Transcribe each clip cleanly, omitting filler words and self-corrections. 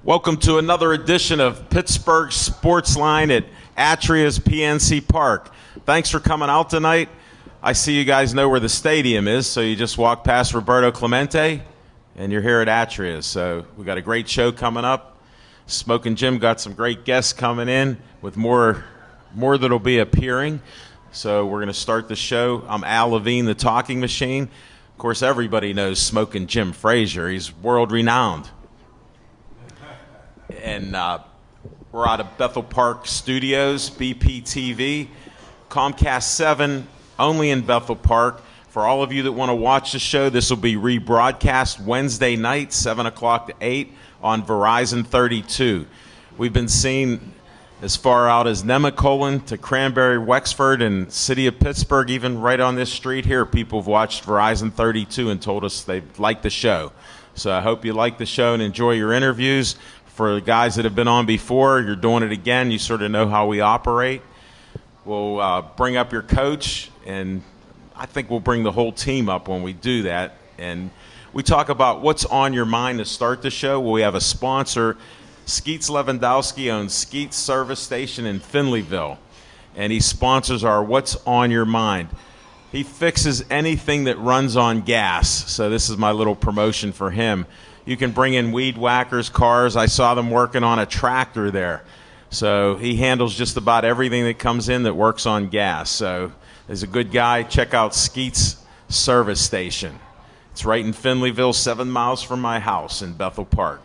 Welcome to another edition of Pittsburgh Sports Line at Atria's PNC Park. Thanks for coming out tonight. I see you guys know where the stadium is, so you just walk past Roberto Clemente, and you're here at Atria's. So we got a great show coming up. Smokin' Jim got some great guests coming in with more that'll be appearing. So we're going to start the show. I'm Al Levine, the talking machine. Of course, everybody knows Smokin' Jim Frazier. He's world-renowned. And we're out of Bethel Park Studios, BPTV, Comcast 7, only in Bethel Park. For all of you that want to watch the show, this will be rebroadcast Wednesday night, 7 o'clock to 8 on Verizon 32. We've been seen as far out as Nemacolin to Cranberry, Wexford, and City of Pittsburgh, even right on this street here. People have watched Verizon 32 and told us they like the show. So I hope you like the show and enjoy your interviews. For the guys that have been on before, you're doing it again. You sort of know how we operate. We'll bring up your coach, and I think we'll bring the whole team up when we do that. And we talk about what's on your mind to start the show. Well, we have a sponsor. Skeets Lewandowski owns Skeets Service Station in Finleyville, and he sponsors our What's on Your Mind. He fixes anything that runs on gas, so this is my little promotion for him. You can bring in weed whackers, cars. I saw them working on a tractor there. So he handles just about everything that comes in that works on gas. So he's a good guy. Check out Skeets Service Station. It's right in Finleyville, 7 miles from my house in Bethel Park.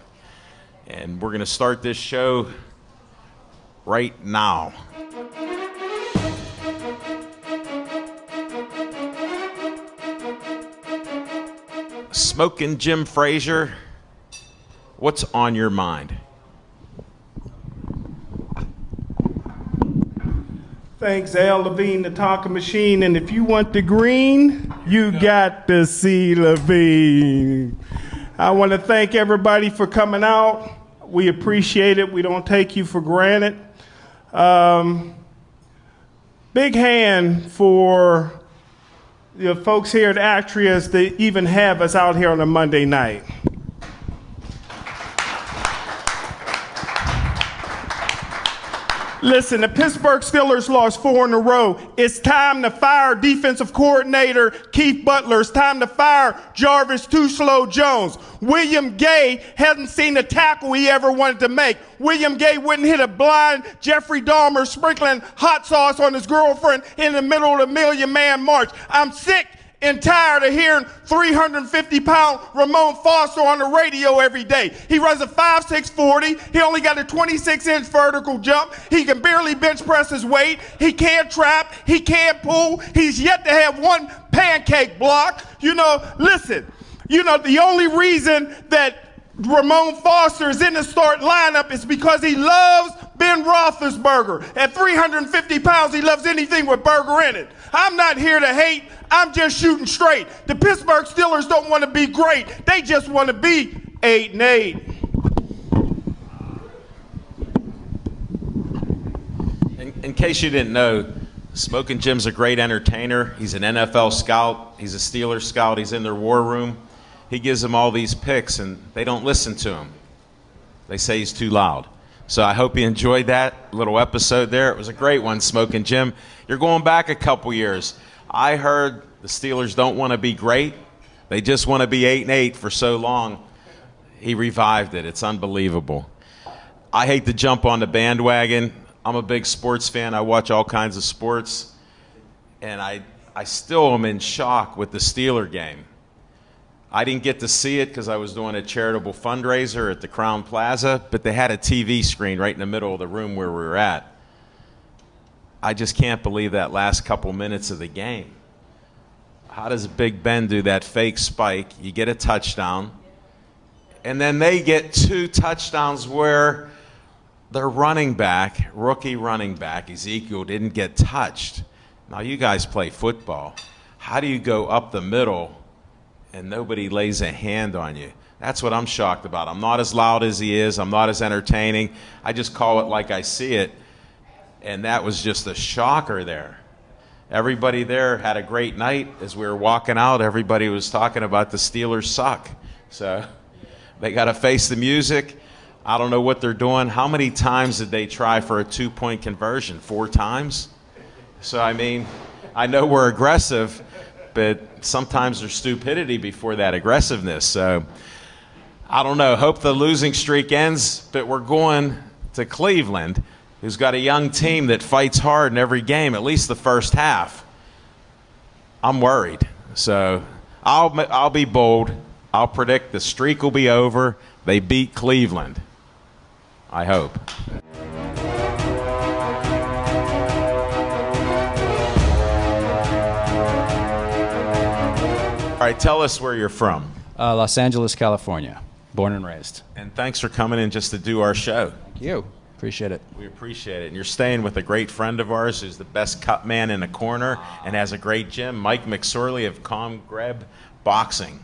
And we're going to start this show right now. Smokin' Jim Frazier, what's on your mind? Thanks, Al Levine, the talking machine. And if you want the green, you got to see Levine. I want to thank everybody for coming out. We appreciate it. We don't take you for granted. Big hand for the folks here at Atria's that even have us out here on a Monday night. Listen, the Pittsburgh Steelers lost 4 in a row. It's time to fire defensive coordinator Keith Butler. It's time to fire Jarvis Too Slow Jones. William Gay hasn't seen the tackle he ever wanted to make. William Gay wouldn't hit a blind Jeffrey Dahmer sprinkling hot sauce on his girlfriend in the middle of the Million-Man March. I'm sick and tired of hearing 350-pound Ramon Foster on the radio every day. He runs a 5.6 40. He only got a 26-inch vertical jump. He can barely bench press his weight. He can't trap. He can't pull. He's yet to have one pancake block. Listen, the only reason that Ramon Foster is in the start lineup is because he loves Ben Roethlisberger. At 350 pounds, he loves anything with burger in it. I'm not here to hate. I'm just shooting straight. The Pittsburgh Steelers don't want to be great. They just want to be 8-8. In case you didn't know, Smokin' Jim's a great entertainer. He's an NFL scout. He's a Steelers scout. He's in their war room. He gives them all these picks, and they don't listen to him. They say he's too loud. So I hope you enjoyed that little episode there. It was a great one, Smokin' Jim. You're going back a couple years. I heard the Steelers don't want to be great. They just want to be 8-8 for so long. He revived it. It's unbelievable. I hate to jump on the bandwagon. I'm a big sports fan. I watch all kinds of sports. And I still am in shock with the Steeler game. I didn't get to see it because I was doing a charitable fundraiser at the Crown Plaza, but they had a TV screen right in the middle of the room where we were at. I just can't believe that last couple minutes of the game. How does Big Ben do that fake spike? You get a touchdown, and then they get 2 touchdowns where their running back, rookie running back, Ezekiel, didn't get touched. Now, you guys play football. How do you go up the middle and nobody lays a hand on you? That's what I'm shocked about. I'm not as loud as he is. I'm not as entertaining. I just call it like I see it. And that was just a shocker there. Everybody there had a great night. As we were walking out, everybody was talking about the Steelers suck. So they got to face the music. I don't know what they're doing. How many times did they try for a 2-point conversion? 4 times? So, I mean, I know we're aggressive, but sometimes there's stupidity before that aggressiveness. So, I don't know. Hope the losing streak ends, but we're going to Cleveland, who's got a young team that fights hard in every game, at least the first half. I'm worried. So, I'll be bold. I'll predict the streak will be over. They beat Cleveland. I hope. All right, tell us where you're from. Los Angeles, California. Born and raised. And thanks for coming in just to do our show. Thank you. Appreciate it. We appreciate it. And you're staying with a great friend of ours who's the best cut man in the corner and has a great gym, Mike McSorley of Calm Greb Boxing.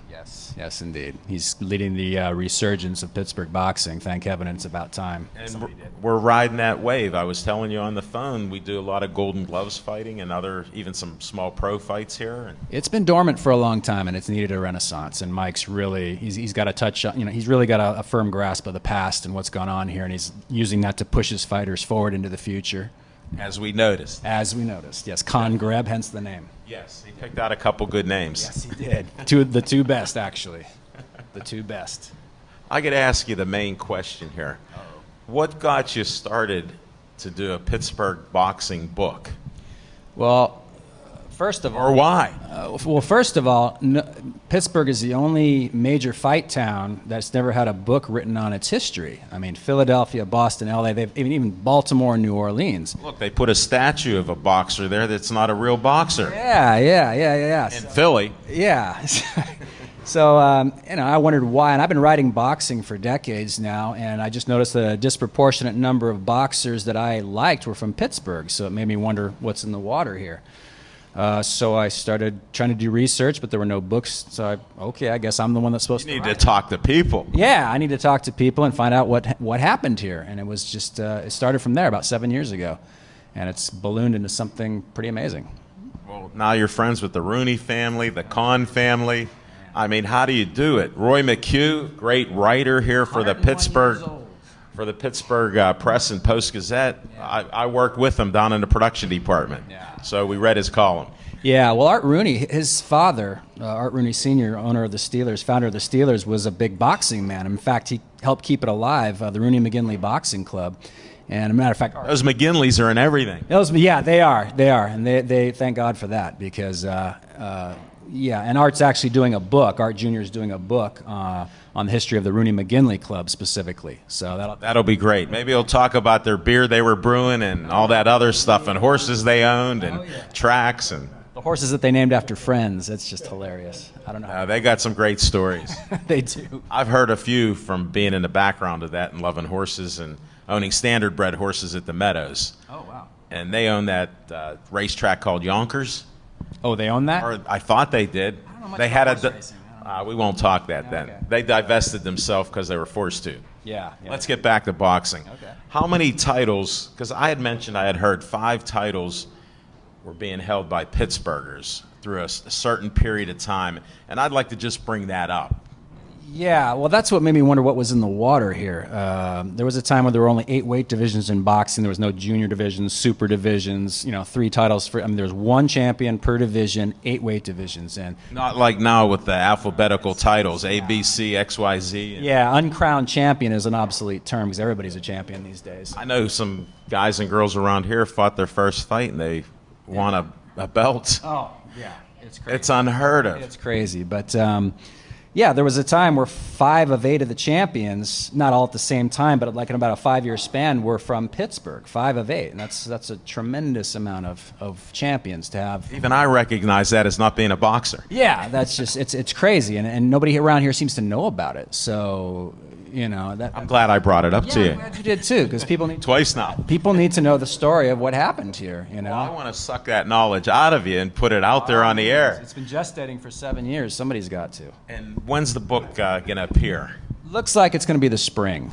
Yes, indeed. He's leading the resurgence of Pittsburgh boxing. Thank heaven it's about time. And we're riding that wave. I was telling you on the phone, we do a lot of Golden Gloves fighting and even some small pro fights here. And It's been dormant for a long time, and it's needed a renaissance. And Mike's really, he's got a touch, he's really got a firm grasp of the past and what's gone on here, and he's using that to push his fighters forward into the future. As we noticed. Yes. Con Greb, hence the name. Yes, he picked out a couple good names. Yes, he did. The two best, actually. The two best. I could ask you the main question here. What got you started to do a Pittsburgh boxing book? Well, first of all, Or why? First of all, Pittsburgh is the only major fight town that's never had a book written on its history. I mean, Philadelphia, Boston, LA, even Baltimore and New Orleans. Look, they put a statue of a boxer there that's not a real boxer. Yeah. In Philly. Yeah. So, I wondered why, and I've been writing boxing for decades now, and I just noticed that a disproportionate number of boxers that I liked were from Pittsburgh, so it made me wonder what's in the water here. So I started trying to do research, but there were no books, so I guess I'm the one that's supposed You to need write. to talk to people. Yeah, I need to talk to people and find out what happened here, and it was just, it started from there about 7 years ago, and it's ballooned into something pretty amazing. Well, now you're friends with the Rooney family, the Kahn family. I mean, how do you do it? Roy McHugh, great writer here for the Pittsburgh Press and Post Gazette. Yeah. I worked with him down in the production department, so we read his column. Yeah, well, Art Rooney, his father, Art Rooney Sr., owner of the Steelers, founder of the Steelers, was a big boxing man. In fact, he helped keep it alive, the Rooney McGinley Boxing Club. And as a matter of fact, those McGinleys are in everything. They are, and they thank God for that because. And Art's actually doing a book. Art Jr. is doing a book on the history of the Rooney McGinley Club specifically. So that'll be great. Maybe he'll talk about their beer they were brewing and all that other stuff and horses they owned and tracks and the horses that they named after friends. It's just hilarious. I don't know. They got some great stories. They do. I've heard a few from being in the background of that and loving horses and owning standard bred horses at the Meadows. Oh wow. And they own that racetrack called Yonkers. Oh, they own that? Or I thought they did. I don't know much they about had horse racing. we won't talk that then. Okay. They divested themselves because they were forced to. Yeah. Let's get back to boxing. Okay. How many titles? Because I had mentioned I had heard 5 titles were being held by Pittsburghers through a certain period of time, and I'd like to just bring that up. Yeah, well, that's what made me wonder what was in the water here. There was a time when there were only 8 weight divisions in boxing. There was no junior divisions, super divisions. 3 titles for. There was 1 champion per division, 8 weight divisions, and Not like now with the alphabetical titles, A, B, C, X, Y, Z. yeah, uncrowned champion is an obsolete term because everybody's a champion these days. I know some guys and girls around here fought their first fight and they won a belt. Oh, yeah, it's crazy. It's unheard of. It's crazy, but yeah, there was a time where 5 of 8 of the champions, not all at the same time, but like in about a 5-year span, were from Pittsburgh. 5 of 8, and that's a tremendous amount of champions to have. Even I recognize that as not being a boxer. Yeah, that's just it's crazy, and nobody around here seems to know about it. So that. I'm glad I brought it up to Yeah, you. I'm glad you did too, because people need Twice now. to know the story of what happened here. Well, I want to suck that knowledge out of you and put it out there on the air. It's been gestating for 7 years. Somebody's got to. And when's the book going to appear? Looks like it's going to be the spring.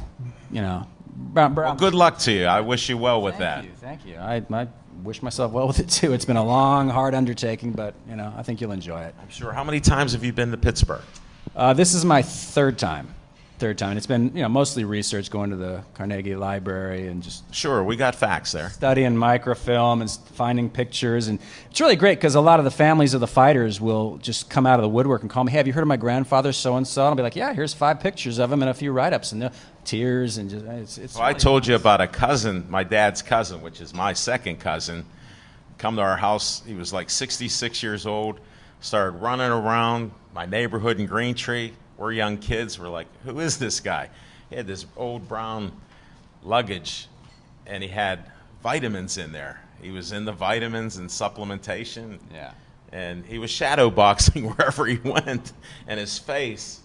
Well, good luck to you. I wish you well with that. Thank you. I wish myself well with it too. It's been a long, hard undertaking, but I think you'll enjoy it. I'm sure. How many times have you been to Pittsburgh? This is my 3rd time. Third time. And it's been, mostly research, going to the Carnegie Library and just Sure, we got facts there. studying microfilm and finding pictures. And it's really great because a lot of the families of the fighters will just come out of the woodwork and call me, hey, have you heard of my grandfather so-and-so? And I'll be like, yeah, here's 5 pictures of him and a few write-ups. And tears and just, it's Well, I really told nice. you about a cousin, my dad's cousin, which is my second cousin, come to our house. He was like 66 years old, started running around my neighborhood in Green Tree. We're young kids. We're like, who is this guy? He had this old brown luggage, and he had vitamins in there. He was in the vitamins and supplementation. Yeah. And he was shadow boxing wherever he went, and his face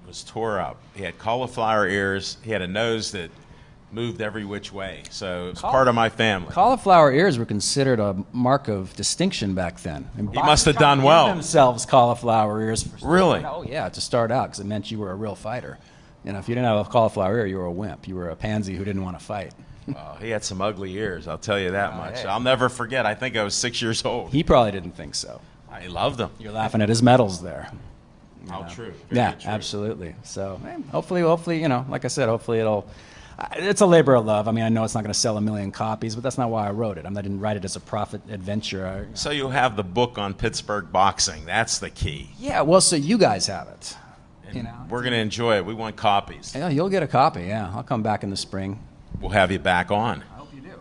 was tore up. He had cauliflower ears. He had a nose that moved every which way. So it was part of my family. Cauliflower ears were considered a mark of distinction back then. And He must have boxers done tried to well. give themselves cauliflower ears. Really? Oh, yeah, to start out, because it meant you were a real fighter. If you didn't have a cauliflower ear, you were a wimp. You were a pansy who didn't want to fight. Oh, he had some ugly ears, I'll tell you that much. hey. I'll never forget. I think I was 6 years old. He probably didn't think so. I loved him. You're laughing at his medals there. How true. Yeah, Very true. absolutely. So hopefully, like I said, hopefully it'll. It's a labor of love. I mean, I know it's not going to sell 1 million copies, but that's not why I wrote it. I didn't write it as a profit adventure. So you'll have the book on Pittsburgh boxing. That's the key. Yeah, well, so you guys have it. And we're going to enjoy it. We want copies. Yeah, you'll get a copy. Yeah, I'll come back in the spring. We'll have you back on. I hope you do.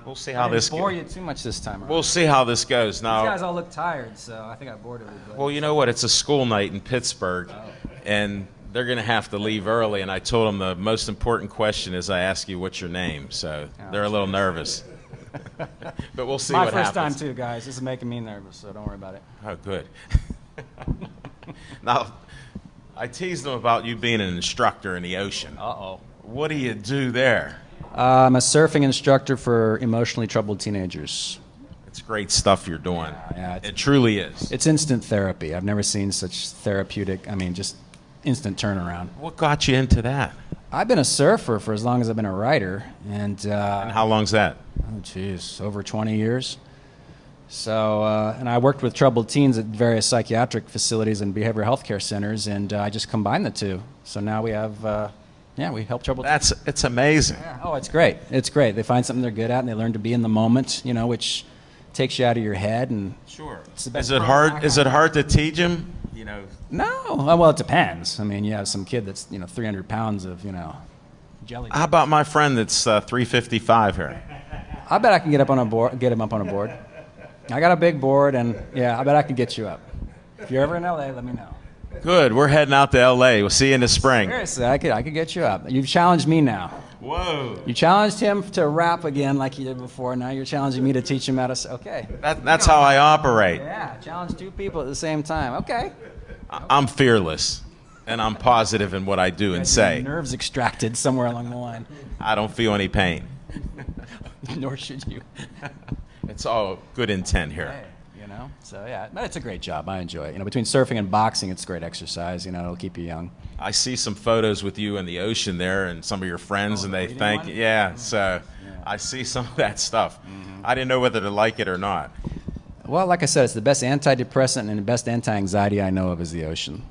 We'll see how I this didn't bore goes. you too much this time around. We'll see how this goes. These guys Now, all look tired, so I think I bored everybody. well, you know what? It's a school night in Pittsburgh, and they're going to have to leave early. And I told them the most important question is I ask you what's your name. So they're a little nervous. But we'll see My what first happens. time too, guys. This is making me nervous, so don't worry about it. Oh, good. Now, I teased them about you being an instructor in the ocean. Uh-oh. What do you do there? I'm a surfing instructor for emotionally troubled teenagers. It's great stuff you're doing. Yeah, It truly is. It's instant therapy. I've never seen such therapeutic, just instant turnaround. What got you into that? I've been a surfer for as long as I've been a writer, and And how long's that? oh geez, over 20 years. So, and I worked with troubled teens at various psychiatric facilities and behavioral health care centers, and I just combined the two. So now we have, we help troubled teens. It's amazing. Oh, it's great. It's great. They find something they're good at, and they learn to be in the moment, which takes you out of your head. And Sure. It's the best Is it program hard? I Is it hard to teach them? no, well, it depends. You have some kid that's 300 pounds of jelly. How about my friend that's 355 here? I bet I can get him up on a board. I got a big board, and I bet I can get you up. If you're ever in LA, let me know. Good. We're heading out to L.A. We'll see you in the spring. Seriously, I could get you up. You've challenged me now. Whoa. You challenged him to rap again like you did before. Now you're challenging me to teach him how to. Okay. That's how I operate. Yeah, challenge 2 people at the same time. Okay. I'm fearless, and I'm positive in what I do and say. Nerves extracted somewhere along the line. I don't feel any pain. Nor should you. It's all good intent here. Hey, So but it's a great job. I enjoy it. Between surfing and boxing, it's great exercise. It'll keep you young. I see some photos with you in the ocean there and some of your friends, and they reading thank one? you. Yeah, so I see some of that stuff. I didn't know whether to like it or not. Well, like I said, it's the best antidepressant and the best anti-anxiety I know of is the ocean.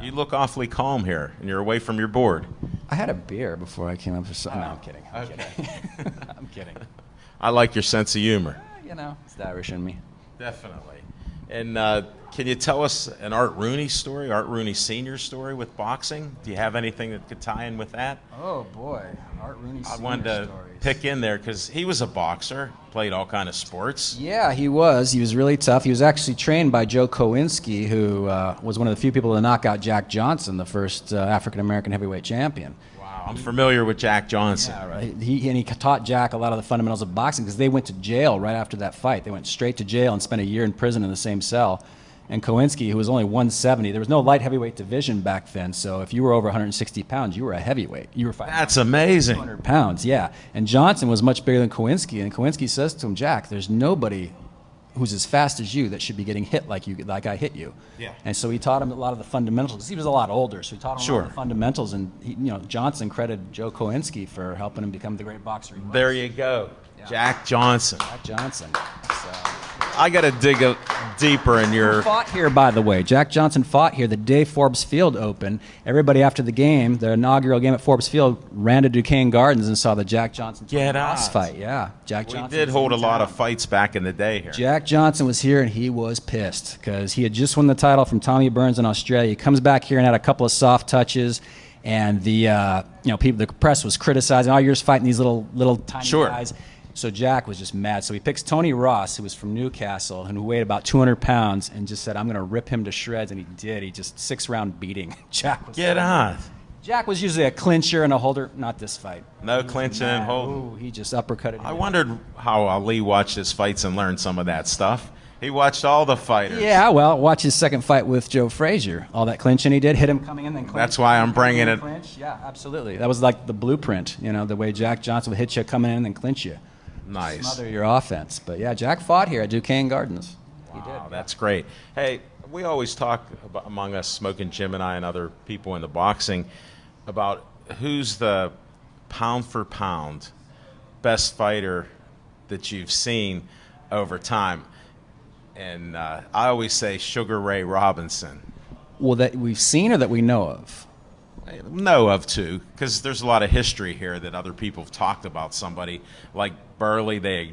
You look awfully calm here, and you're away from your board. I had a beer before I came up for something. No, I'm kidding. I'm kidding. I'm kidding. I like your sense of humor. It's the Irish in me. Definitely. And can you tell us an Art Rooney story, Art Rooney Sr. story with boxing? Do you have anything that could tie in with that? Oh boy, Art Rooney. I wanted to pick in there because he was a boxer, played all kind of sports. Yeah, he was. He was really tough. He was actually trained by Joe Kowinski, who was one of the few people to knock out Jack Johnson, the first African-American heavyweight champion. Wow, I'm familiar with Jack Johnson. Yeah, right. He taught Jack a lot of the fundamentals of boxing because they went to jail right after that fight. They went straight to jail and spent a year in prison in the same cell. And Kowinski, who was only 170, there was no light heavyweight division back then, so if you were over 160 pounds, you were a heavyweight. You were fighting That's amazing. 200 pounds, yeah. And Johnson was much bigger than Kowinski, and Kowinski says to him, Jack, there's nobody who's as fast as you that should be getting hit like I hit you. Yeah. And so he taught him a lot of the fundamentals, because he was a lot older, so he taught him a lot of the Sure. fundamentals, and Johnson credited Joe Kowinski for helping him become the great boxer he was. There you go. Yeah. Jack Johnson. Jack Johnson. So, I got to dig deeper in your. Fought here, by the way. Jack Johnson fought here the day Forbes Field opened. Everybody after the game, the inaugural game at Forbes Field, ran to Duquesne Gardens and saw the Jack Johnson Ross fight. Yeah, Jack Johnson. We did hold a lot of fights back in the day here. Jack Johnson was here and he was pissed because he had just won the title from Tommy Burns in Australia. He comes back here and had a couple of soft touches, and the the press was criticizing, "Oh, you're just fighting these little tiny guys." So Jack was just mad. So he picks Tony Ross, who was from Newcastle and who weighed about 200 pounds, and just said, "I'm going to rip him to shreds," and he did. He just 6-round beating. Jack was Get on. Jack was usually a clincher and a holder. Not this fight. No clinching and holding. Ooh, he just uppercutted him. I wondered how Ali watched his fights and learned some of that stuff. He watched all the fighters. Yeah, well, watch his second fight with Joe Frazier. All that clinching he did, hit him coming in, then clinch. That's why I'm bringing it. Clinch. Yeah, absolutely. That was like the blueprint, the way Jack Johnson would hit you coming in and then clinch you. Nice. Smother your offense. But yeah, Jack fought here at Duquesne Gardens. He did. Wow, that's great. Hey, we always talk about, among us, Smoking Jim and I and other people in the boxing, about who's the pound for pound best fighter that you've seen over time. And I always say Sugar Ray Robinson. Well, that we've seen or that we know of? I know of too, because there's a lot of history here that other people have talked about. Somebody like Burley, they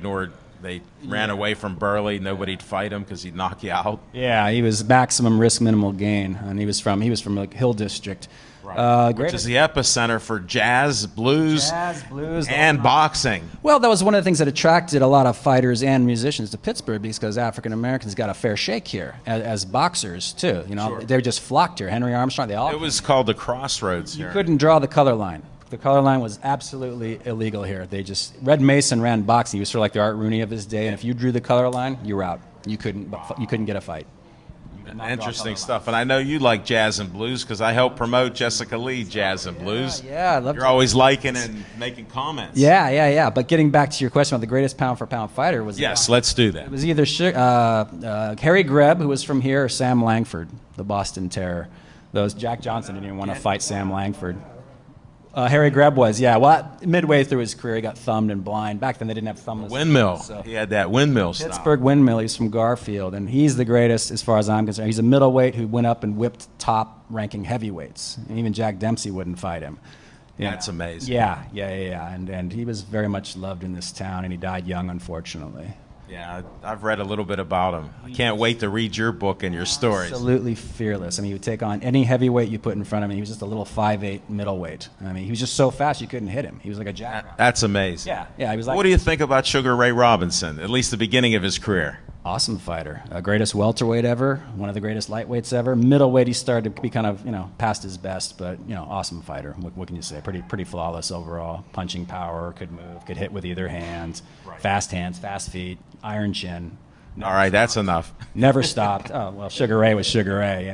ran away from Burley. Nobody'd fight him because he'd knock you out. Yeah, he was maximum risk, minimal gain, and he was from like Hill District. Right. Which is the epicenter for jazz, blues, and boxing. Well, that was one of the things that attracted a lot of fighters and musicians to Pittsburgh, because African Americans got a fair shake here as boxers too. They just flocked here. Henry Armstrong, they all. It was called the Crossroads here. You couldn't draw the color line. The color line was absolutely illegal here. Red Mason ran boxing. He was sort of like the Art Rooney of his day, and if you drew the color line, you were out. You couldn't get a fight. Interesting stuff. And I know you like jazz and blues because I helped promote Jessica Lee Jazz and Blues. Yeah, I love You're always liking and making comments. Yeah. But getting back to your question about the greatest pound-for-pound fighter was... Yes, let's do that. It was either Harry Greb, who was from here, or Sam Langford, the Boston Terror. Jack Johnson didn't even want to fight Sam Langford. Harry Greb was, yeah. Well, midway through his career, he got thumbed and blind. Back then, they didn't have thumbless. Windmill. So. He had that windmill style. Pittsburgh Windmill. He's from Garfield, and he's the greatest as far as I'm concerned. He's a middleweight who went up and whipped top-ranking heavyweights. And even Jack Dempsey wouldn't fight him. That's amazing. Yeah. And he was very much loved in this town, and he died young, unfortunately. Yeah, I've read a little bit about him. I can't wait to read your book and your stories. Absolutely fearless. I mean, he would take on any heavyweight you put in front of him. He was just a little 5'8" middleweight. I mean, he was just so fast you couldn't hit him. He was like a jackrabbit. That's amazing. Yeah. He was like. What do you think about Sugar Ray Robinson, at least the beginning of his career? Awesome fighter. Greatest welterweight ever, one of the greatest lightweights ever. Middleweight, he started to be kind of, past his best, but, awesome fighter. What can you say? Pretty flawless overall. Punching power, could move, could hit with either hand. Right. Fast hands, fast feet, iron chin. All right, that's enough. Never stopped. Oh, well, Sugar Ray was Sugar Ray,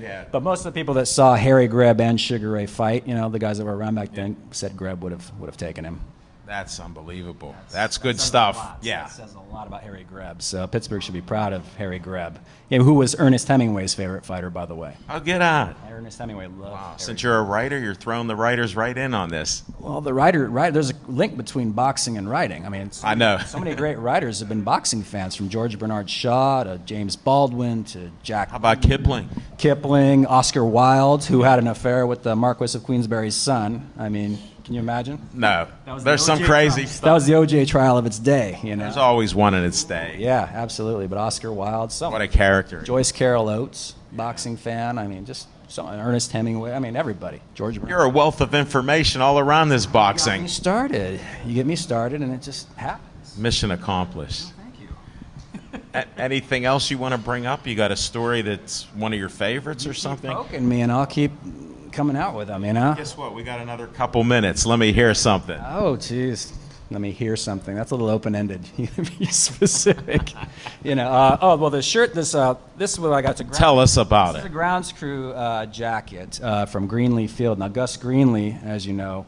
Yeah. But most of the people that saw Harry Greb and Sugar Ray fight, the guys that were around back then, said Greb would have taken him. That's unbelievable. That's good stuff. Yeah. That says a lot about Harry Greb. So Pittsburgh should be proud of Harry Greb. Who was Ernest Hemingway's favorite fighter, by the way. Oh, get on. Ernest Hemingway loved Harry Since you're a writer, you're throwing the writers right in on this. Well, there's a link between boxing and writing. I mean, I know. So many great writers have been boxing fans, from George Bernard Shaw to James Baldwin to Jack. How about Kipling? Kipling, Oscar Wilde, who had an affair with the Marquis of Queensberry's son. I mean, can you imagine? No. There's some crazy stuff. That was the O.J. trial of its day, There's always one in its day. Yeah, absolutely. But Oscar Wilde, what a character. Joyce Carol Oates, boxing fan. I mean, just Ernest Hemingway. I mean, everybody. George Bernard. You're a wealth of information all around this boxing. You get me started, and it just happens. Mission accomplished. Thank you. Anything else you want to bring up? You got a story that's one of your favorites or something? Keep poking me, and I'll keep coming out with them, Guess what? We got another couple minutes. Let me hear something. Oh, jeez. Let me hear something. That's a little open-ended. You gotta be specific. Well, the shirt. This is what I got to. Tell us about This it. is a grounds crew jacket from Greenlee Field. Now, Gus Greenlee, as you know,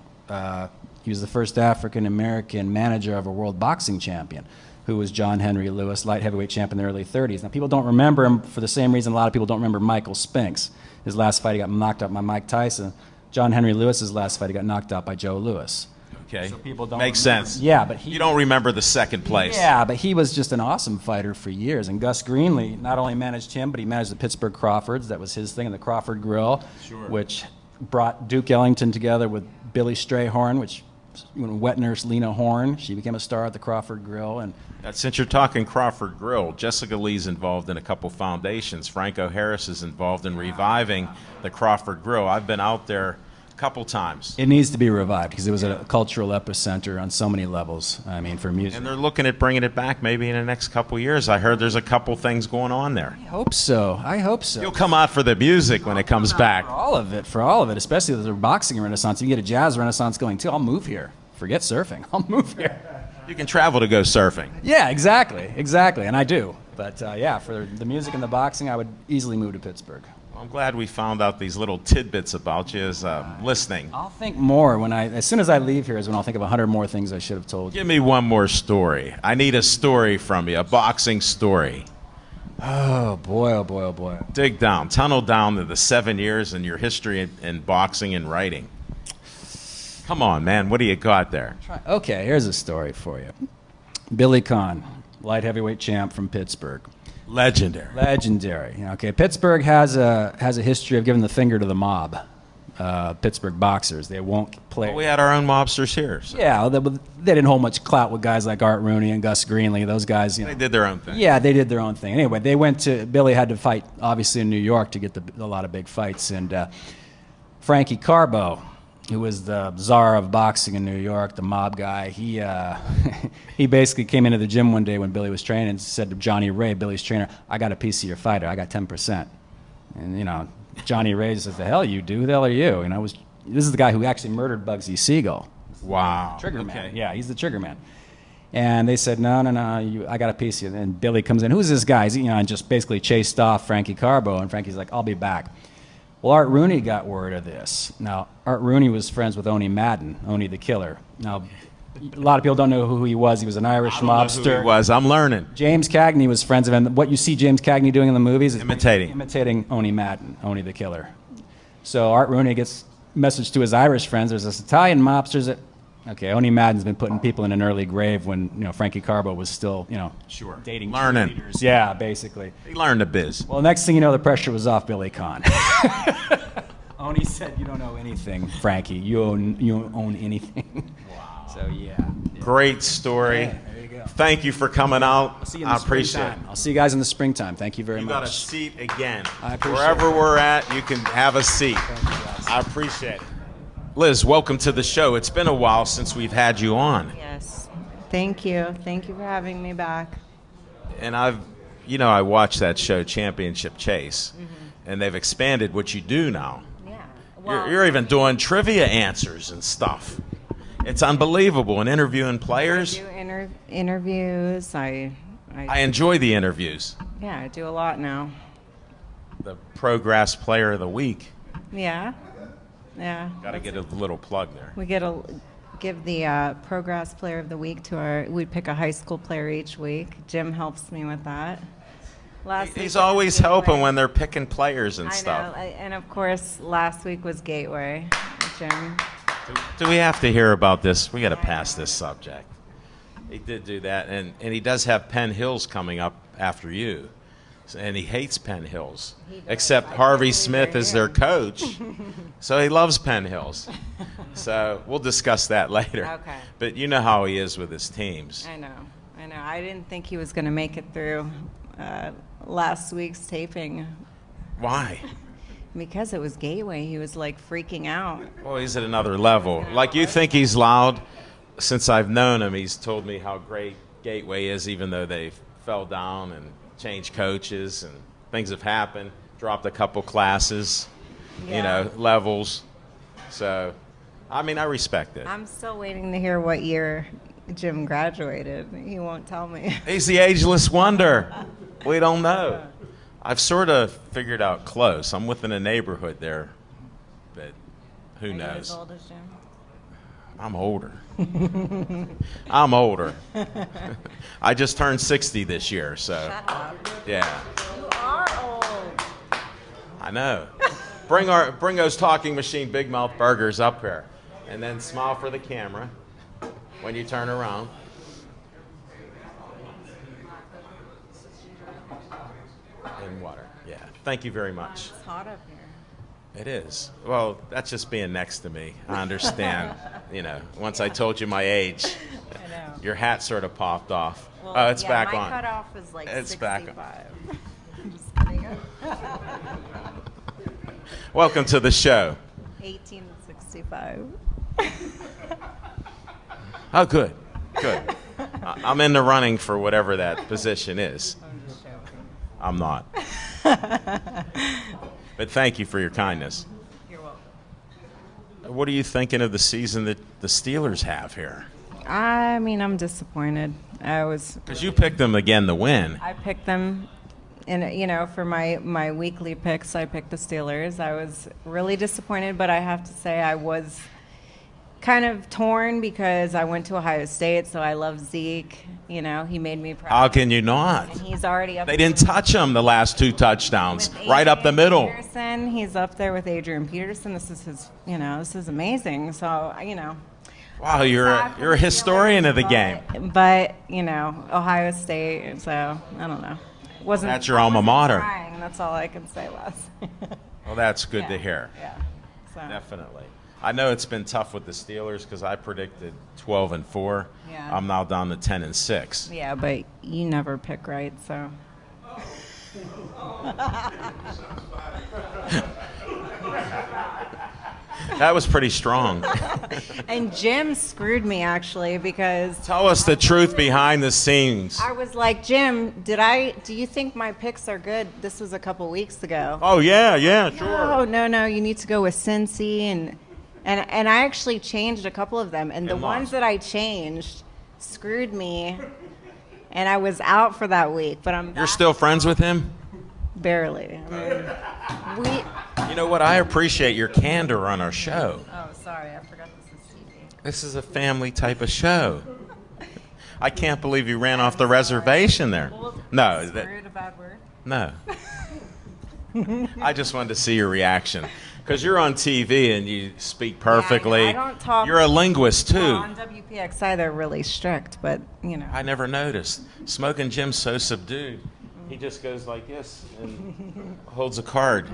he was the first African American manager of a world boxing champion, who was John Henry Lewis, light heavyweight champ in the early 30s. Now, people don't remember him for the same reason a lot of people don't remember Michael Spinks. His last fight, he got knocked out by Mike Tyson. John Henry Lewis's last fight, he got knocked out by Joe Louis. Okay. So people don't Makes remember. sense. Yeah, but he You don't remember the second place. Yeah, but he was just an awesome fighter for years. And Gus Greenlee not only managed him, but he managed the Pittsburgh Crawfords. That was his thing, and the Crawford Grill, which brought Duke Ellington together with Billy Strayhorn, which Wetner's Lena Horne. She became a star at the Crawford Grill. And Since you're talking Crawford Grill, Jessica Lee's involved in a couple foundations. Franco Harris is involved in reviving the Crawford Grill. I've been out there a couple times. it needs to be revived because it was a cultural epicenter on so many levels. I mean, for music. And they're looking at bringing it back maybe in the next couple years. I heard there's a couple things going on there. I hope so. I hope so. You'll come out for the music when it comes back. For all of it, especially the boxing renaissance. If you get a jazz renaissance going too, I'll move here. Forget surfing. I'll move here. You can travel to go surfing. Yeah, exactly, and I do. But yeah, for the music and the boxing, I would easily move to Pittsburgh. I'm glad we found out these little tidbits about you as listening. I'll think more as soon as I leave here is when I'll think of 100 more things I should have told you. Give me one more story. I need a story from you, a boxing story. Oh boy, oh boy, oh boy. Dig down, tunnel down to the 7 years in your history in boxing and writing. Come on, man, what do you got there? Okay, here's a story for you. Billy Conn, light heavyweight champ from Pittsburgh. Legendary. Okay, Pittsburgh has a history of giving the finger to the mob. Pittsburgh boxers, they won't play. Well, we had our own mobsters here. So Yeah, they didn't hold much clout with guys like Art Rooney and Gus Greenlee. Those guys, they did their own thing. Yeah, they did their own thing. Anyway, Billy had to fight, obviously, in New York to get a lot of big fights. And Frankie Carbo, who was the czar of boxing in New York, the mob guy, he basically came into the gym one day when Billy was training and said to Johnny Ray, Billy's trainer, I got a piece of your fighter. I got 10%. And, Johnny Ray says, the hell you do? Who the hell are you? This is the guy who actually murdered Bugsy Siegel. Wow. Trigger man. Yeah, he's the trigger man. And they said, no, I got a piece of you. And Billy comes in, who's this guy? And just basically chased off Frankie Carbo. And Frankie's like, I'll be back. Well, Art Rooney got word of this. Now, Art Rooney was friends with Oni Madden, Oni the Killer. Now, a lot of people don't know who he was. He was an Irish mobster. Who he was. I'm learning. James Cagney was friends of him. What you see James Cagney doing in the movies is Imitating Oni Madden, Oni the Killer. So Art Rooney gets message to his Irish friends. There's this Italian mobsters that, Oni Madden's been putting people in an early grave when Frankie Carbo was still dating Learning. cheerleaders. Yeah, basically. He learned the biz. Well, next thing you know, the pressure was off Billy Conn. Oni said, "You don't know anything, Frankie. You don't own anything." Wow. So yeah. Great story. Yeah, there you go. Thank you for coming out. I'll see you in the I appreciate it. springtime. I'll see you guys in the springtime. Thank you very You much. got a seat again. I appreciate Wherever it. we're at, you can have a seat. I appreciate it. Liz, welcome to the show. It's been a while since we've had you on. Yes. Thank you. Thank you for having me back. And I watched that show, Championship Chase, and they've expanded what you do now. Yeah. You're even doing trivia answers and stuff. It's unbelievable. And interviewing players. I do interviews. I enjoy the interviews. Yeah, I do a lot now. The Progress Player of the Week. Yeah. Yeah. Got to get a little plug there. We give the Progress Player of the Week to we pick a high school player each week. Jim helps me with that. He's always helping when they're picking players and stuff. I know. And of course, last week was Gateway, Jim. Do we have to hear about this? We got to pass this subject. He did do that, and he does have Penn Hills coming up after you, and he hates Penn Hills, except Harvey Smith is their coach, so he loves Penn Hills. So we'll discuss that later. Okay. But you know how he is with his teams. I know. I didn't think he was going to make it through last week's taping. Why? Because it was Gateway. He was like freaking out. Well, he's at another level. Like, you think he's loud? Since I've known him, he's told me how great Gateway is, even though they fell down and changed coaches and things have happened, dropped a couple classes, levels. So, I respect it. I'm still waiting to hear what year Jim graduated. He won't tell me. He's the ageless wonder. We don't know. I've sort of figured out close. I'm within a neighborhood there, but who Are you knows? as old as Jim? I'm older. I'm older. I just turned 60 this year, so. Shut up. Yeah. You are old. I know. Bring those talking machine Big Mouth burgers up here, and then smile for the camera. when you turn around. In water. Yeah. Thank you very much. It's hot up here. It is. Well, that's just being next to me. I understand. Once I told you my age, I know. your hat sort of popped off. Well, Oh, it's yeah, back my on. cutoff is like It's 65. back I'm just kidding. Welcome to the show. 18 and 65. Oh, good. Good. I'm in the running for whatever that position is. I'm just joking. I'm not. But thank you for your kindness. You're welcome. What are you thinking of the season that the Steelers have here? I mean, I'm disappointed. Because you picked them again to win. I picked them, and for my weekly picks, I picked the Steelers. I was really disappointed, but I have to say I was kind of torn because I went to Ohio State, so I love Zeke. He made me proud. How can you not? And he's already up. They didn't touch him the last 2 touchdowns, with right up the Adrian middle. Peterson, he's up there with Adrian Peterson. This is his, this is amazing. So, Wow, you're a historian of the game. But, Ohio State, so I don't know. That's your alma mater. Trying, that's all I can say, Les. Well, that's good to hear. Yeah. So. Definitely. I know it's been tough with the Steelers because I predicted 12-4. Yeah. I'm now down to 10-6. Yeah, but you never pick right, so. That was pretty strong. And Jim screwed me actually because Tell us the truth behind the scenes. I was like, Jim, do you think my picks are good? This was a couple weeks ago. Oh, yeah, sure. No, you need to go with Cincy and I actually changed a couple of them, and the And ones lost. that I changed screwed me, and I was out for that week. But I'm You're back still friends with him? barely. We. You know what? I appreciate your candor on our show. Oh, sorry, I forgot this is TV. This is a family type of show. I can't believe you ran off the reservation there. No, Screwed, a bad word. no. I just wanted to see your reaction. Because you're on TV and you speak perfectly. Yeah, I don't talk. You're a linguist, too. Well, on WPXI, they're really strict, but I never noticed. Smoking Jim's so subdued. He just goes like this and holds a card.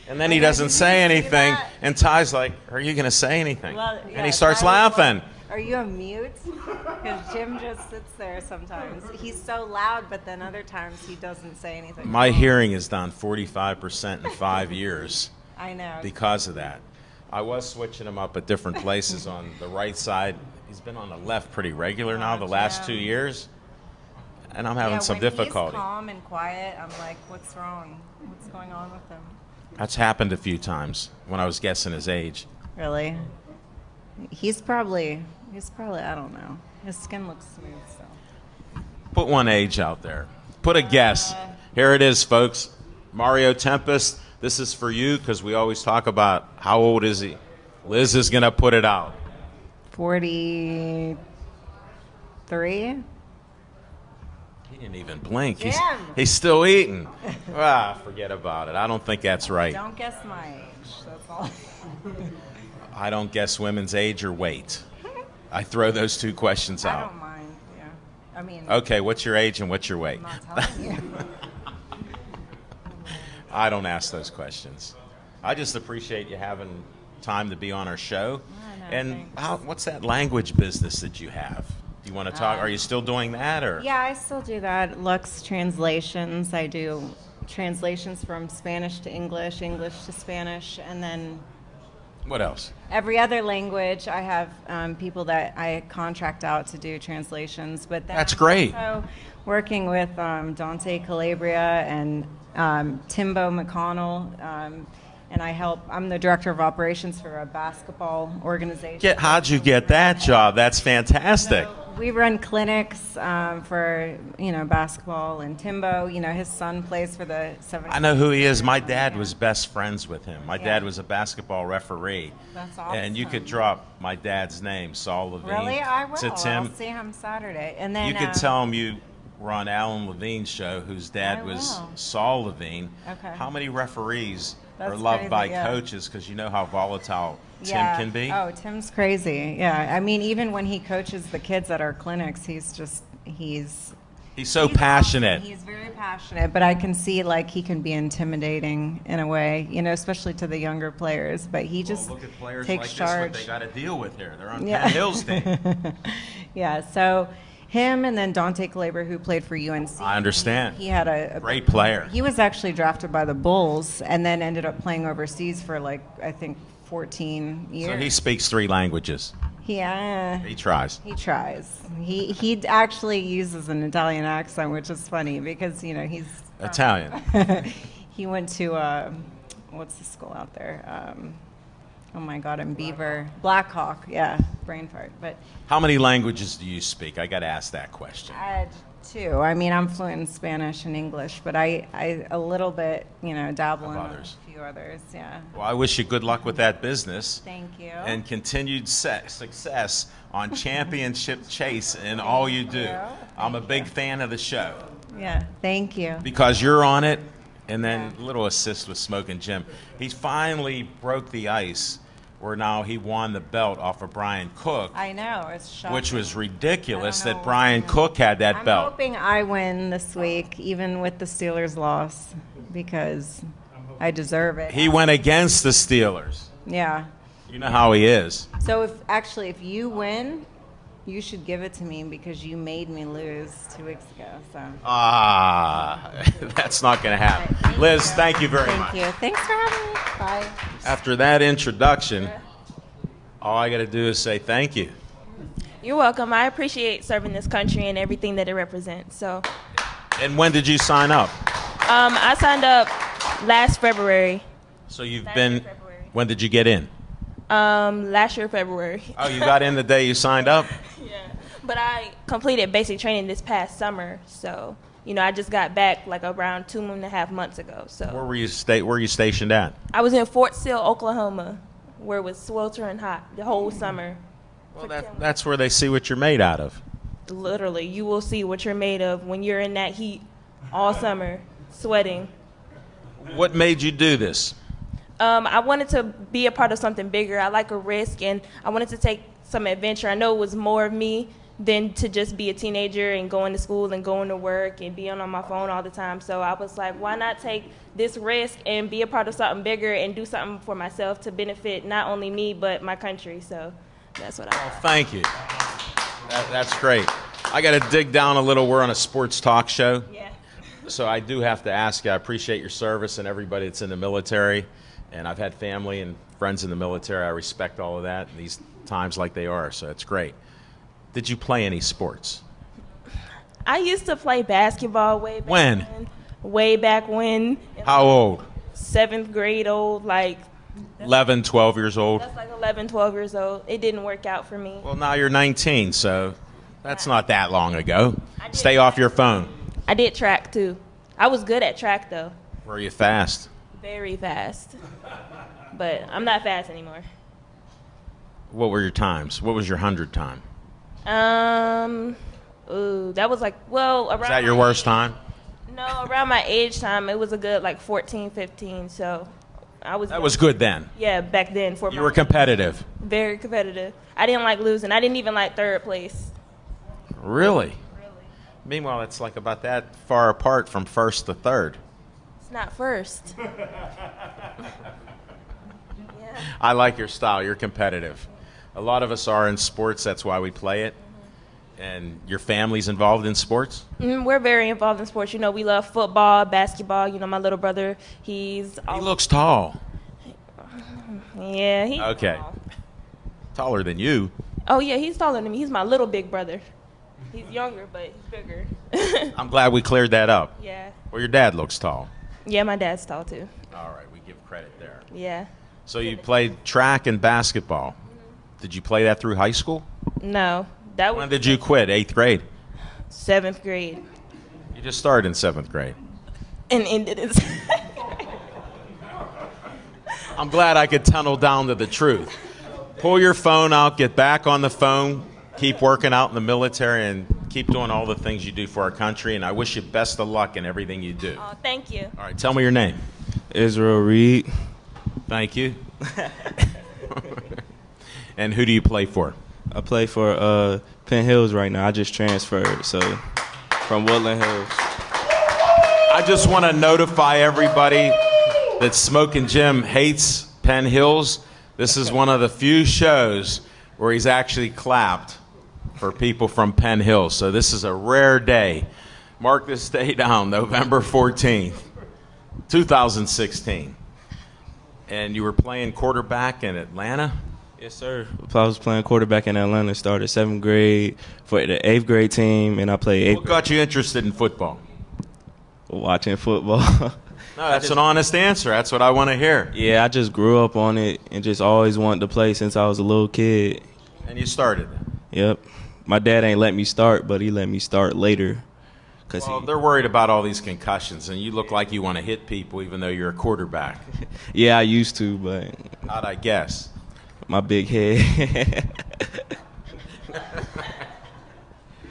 And then he doesning say anything. that? And Ty's like, are you going to say anything? Well, And yeah, he starts I was laughing. like, are you a mute? Because Jim just sits there sometimes. He's so loud, but then other times he doesn't say anything. My hearing is down 45% in 5 years I know. because of that. I was switching him up at different places on the right side. He's been on the left pretty regular now the last 2 Jim. years. And I'm having some when difficulty. He's calm and quiet. I'm like, what's wrong? What's going on with him? That's happened a few times when I was guessing his age. Really? He's probably. I don't know. His skin looks smooth, so. Put one age out there. Put a guess. Here it is, folks. Mario Tempest, this is for you because we always talk about how old is he. Liz is going to put it out. 43. He didn't even blink. Jim! He's still eating. Forget about it. I don't think that's right. Don't guess my age. That's all. I don't guess women's age or weight. I throw those 2 questions I out. don't mind. Yeah. I mean. Okay, what's your age and what's your weight? I'm not telling you. I don't ask those questions. I just appreciate you having time to be on our show. I know, And thanks. what's that language business that you have? Do you want to talk? Are you still doing that, or? Yeah, I still do that. Lux Translations. I do translations from Spanish to English, English to Spanish, and then What else? every other language. I have people that I contract out to do translations. But then That's I'm great. Also working with Dante Calabria and Timbo McConnell. And I'm the director of operations for a basketball organization. How'd you get that job? That's fantastic. So we run clinics for basketball, and Timbo, his son plays for the 70s. I know who he is. My dad was best friends with him. My Yeah. dad was a basketball referee. That's And you awesome. could drop my dad's name, Saul Levine, Really, I will. to Tim. I'll see him Saturday, and then You could tell him you were on Alan Levine's show, whose dad Oh, was wow. Saul Levine. Okay. How many referees are That's loved crazy, by yeah. coaches? Because you know how volatile Tim Yeah. can be. Oh, Tim's crazy. Yeah. I mean, even when he coaches the kids at our clinics, he's He's so He's passionate. awesome. He's very passionate, but I can see like he can be intimidating in a way, especially to the younger players. But he just Well, look at players takes like this, charge. what they got to deal with here. They're on Yeah. Penn Hill's team. Yeah. So him and then Dante Kleber, who played for UNC. I understand. He had a Great player. He was actually drafted by the Bulls and then ended up playing overseas for like I think 14 years. So he speaks 3 languages. Yeah. He tries. He tries. He actually uses an Italian accent, which is funny because he's Italian. he went to what's the school out there? Oh my God, in Beaver, Blackhawk. Yeah, brain fart. But How many languages do you speak? I got to ask that question. I too. I mean, I'm fluent in Spanish and English, but I a little bit dabble in others. a few others. Yeah. Well, I wish you good luck with that business. Thank you. And continued success on championship chase in all you do. you. I'm a big fan of the show Yeah. Thank you. because you're on it, and then a little assist with Smoking Jim. He finally broke the ice where now he won the belt off of Brian Cook, I know it's shocking. which was ridiculous I don't that know. Brian Cook had that I'm belt. hoping I win this week, even with the Steelers' loss, because I deserve it. He went against the Steelers. Yeah. You know how he is. So if you win, you should give it to me because you made me lose 2 weeks ago. So. That's not going to happen. Liz, thank you very much. Thank you. Thanks for having me. Bye. After that introduction, all I got to do is say thank you. You're welcome. I appreciate serving this country and everything that it represents. So, And when did you sign up? I signed up last February. So you've Last been. year, February. When did you get in? Last year, February. Oh, you got in the day you signed up? Yeah. But I completed basic training this past summer. So, I just got back like around 2.5 months ago. So Where were you stationed at? I was in Fort Sill, Oklahoma, where it was sweltering hot the whole summer. Well, that's where they see what you're made out of. Literally, you will see what you're made of when you're in that heat all summer, sweating. What made you do this? I wanted to be a part of something bigger. I like a risk, and I wanted to take some adventure. I know it was more of me than to just be a teenager and going to school and going to work and being on my phone all the time. So I was like, why not take this risk and be a part of something bigger and do something for myself to benefit not only me but my country. So that's what I thought. Thank you. That's great. I got to dig down a little. We're on a sports talk show. Yeah. So I do have to ask you, I appreciate your service and everybody that's in the military. And I've had family and friends in the military. I respect all of that in these times like they are, so it's great. Did you play any sports? I used to play basketball way back When? Way back when. How old? 7th grade old, like 11, 12 years old? that's like 11, 12 years old. It didn't work out for me. Well, now you're 19, so that's not that long ago. I did. Stay off your phone. I did track too. I was good at track though. Were you fast? Very fast. But I'm not fast anymore. What were your times? What was your 100 time? That was like, well, around Was that your my worst age- time? No, around my age time, it was a good like 14, 15. So I was. That was good then. Yeah, back then for You my were competitive. very competitive. I didn't like losing. I didn't even like third place. Really? Really, Meanwhile, it's like about that far apart from first to third. it's not first. I like your style. You're competitive. A lot of us are in sports. That's why we play it. And your family's involved in sports? We're very involved in sports. We love football, basketball. My little brother, he's. He looks tall. Yeah, he's Okay. tall. Taller than you. Oh yeah, he's taller than me. He's my little big brother. He's younger, but he's bigger. I'm glad we cleared that up. Yeah. Well, your dad looks tall. Yeah, my dad's tall too. All right, we give credit there. Yeah. So you played track and basketball. Did you play that through high school? No, that When was did you quit? 8th grade? 7th grade You just started in 7th grade. and ended in. I'm glad I could tunnel down to the truth. Pull your phone out, get back on the phone, keep working out in the military, and keep doing all the things you do for our country, and I wish you best of luck in everything you do. Oh, thank you. All right, tell me your name. Israel Reed. Thank you. And who do you play for? I play for Penn Hills right now. I just transferred, so from Woodland Hills. I just want to notify everybody that Smoking Jim hates Penn Hills. This is one of the few shows where he's actually clapped for people from Penn Hills. So this is a rare day. Mark this day down, November 14th, 2016. And you were playing quarterback in Atlanta? Yes, sir. I was playing quarterback in Atlanta. Started 7th grade for the 8th grade team, and I played 8th What got you interested in football? watching football. No, that's an honest answer. That's what I want to hear. Yeah, I just grew up on it and just always wanted to play since I was a little kid. And you started. Yep. My dad ain't let me start, but he let me start later. Well, they're worried about all these concussions, and you look like you want to hit people even though you're a quarterback. Yeah, I used to, but How'd I guess? my big head.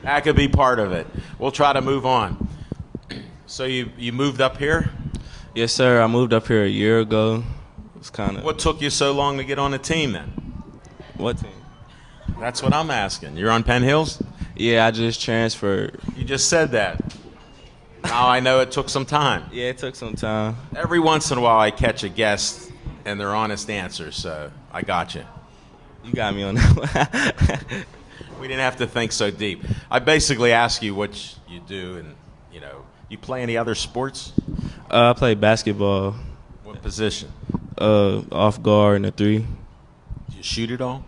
That could be part of it. We'll try to move on. So you moved up here? Yes, sir. I moved up here a year ago. It's kind of What took you so long to get on the team then? what team? That's what I'm asking. You're on Penn Hills? Yeah, I just transferred. You just said that. Now I know it took some time. Yeah, it took some time. Every once in a while I catch a guest and they're honest answers, so I got you. You got me on that one. We didn't have to think so deep. I basically ask you what you do, and you play any other sports? I play basketball, What position? off guard and a 3, Do you shoot it all?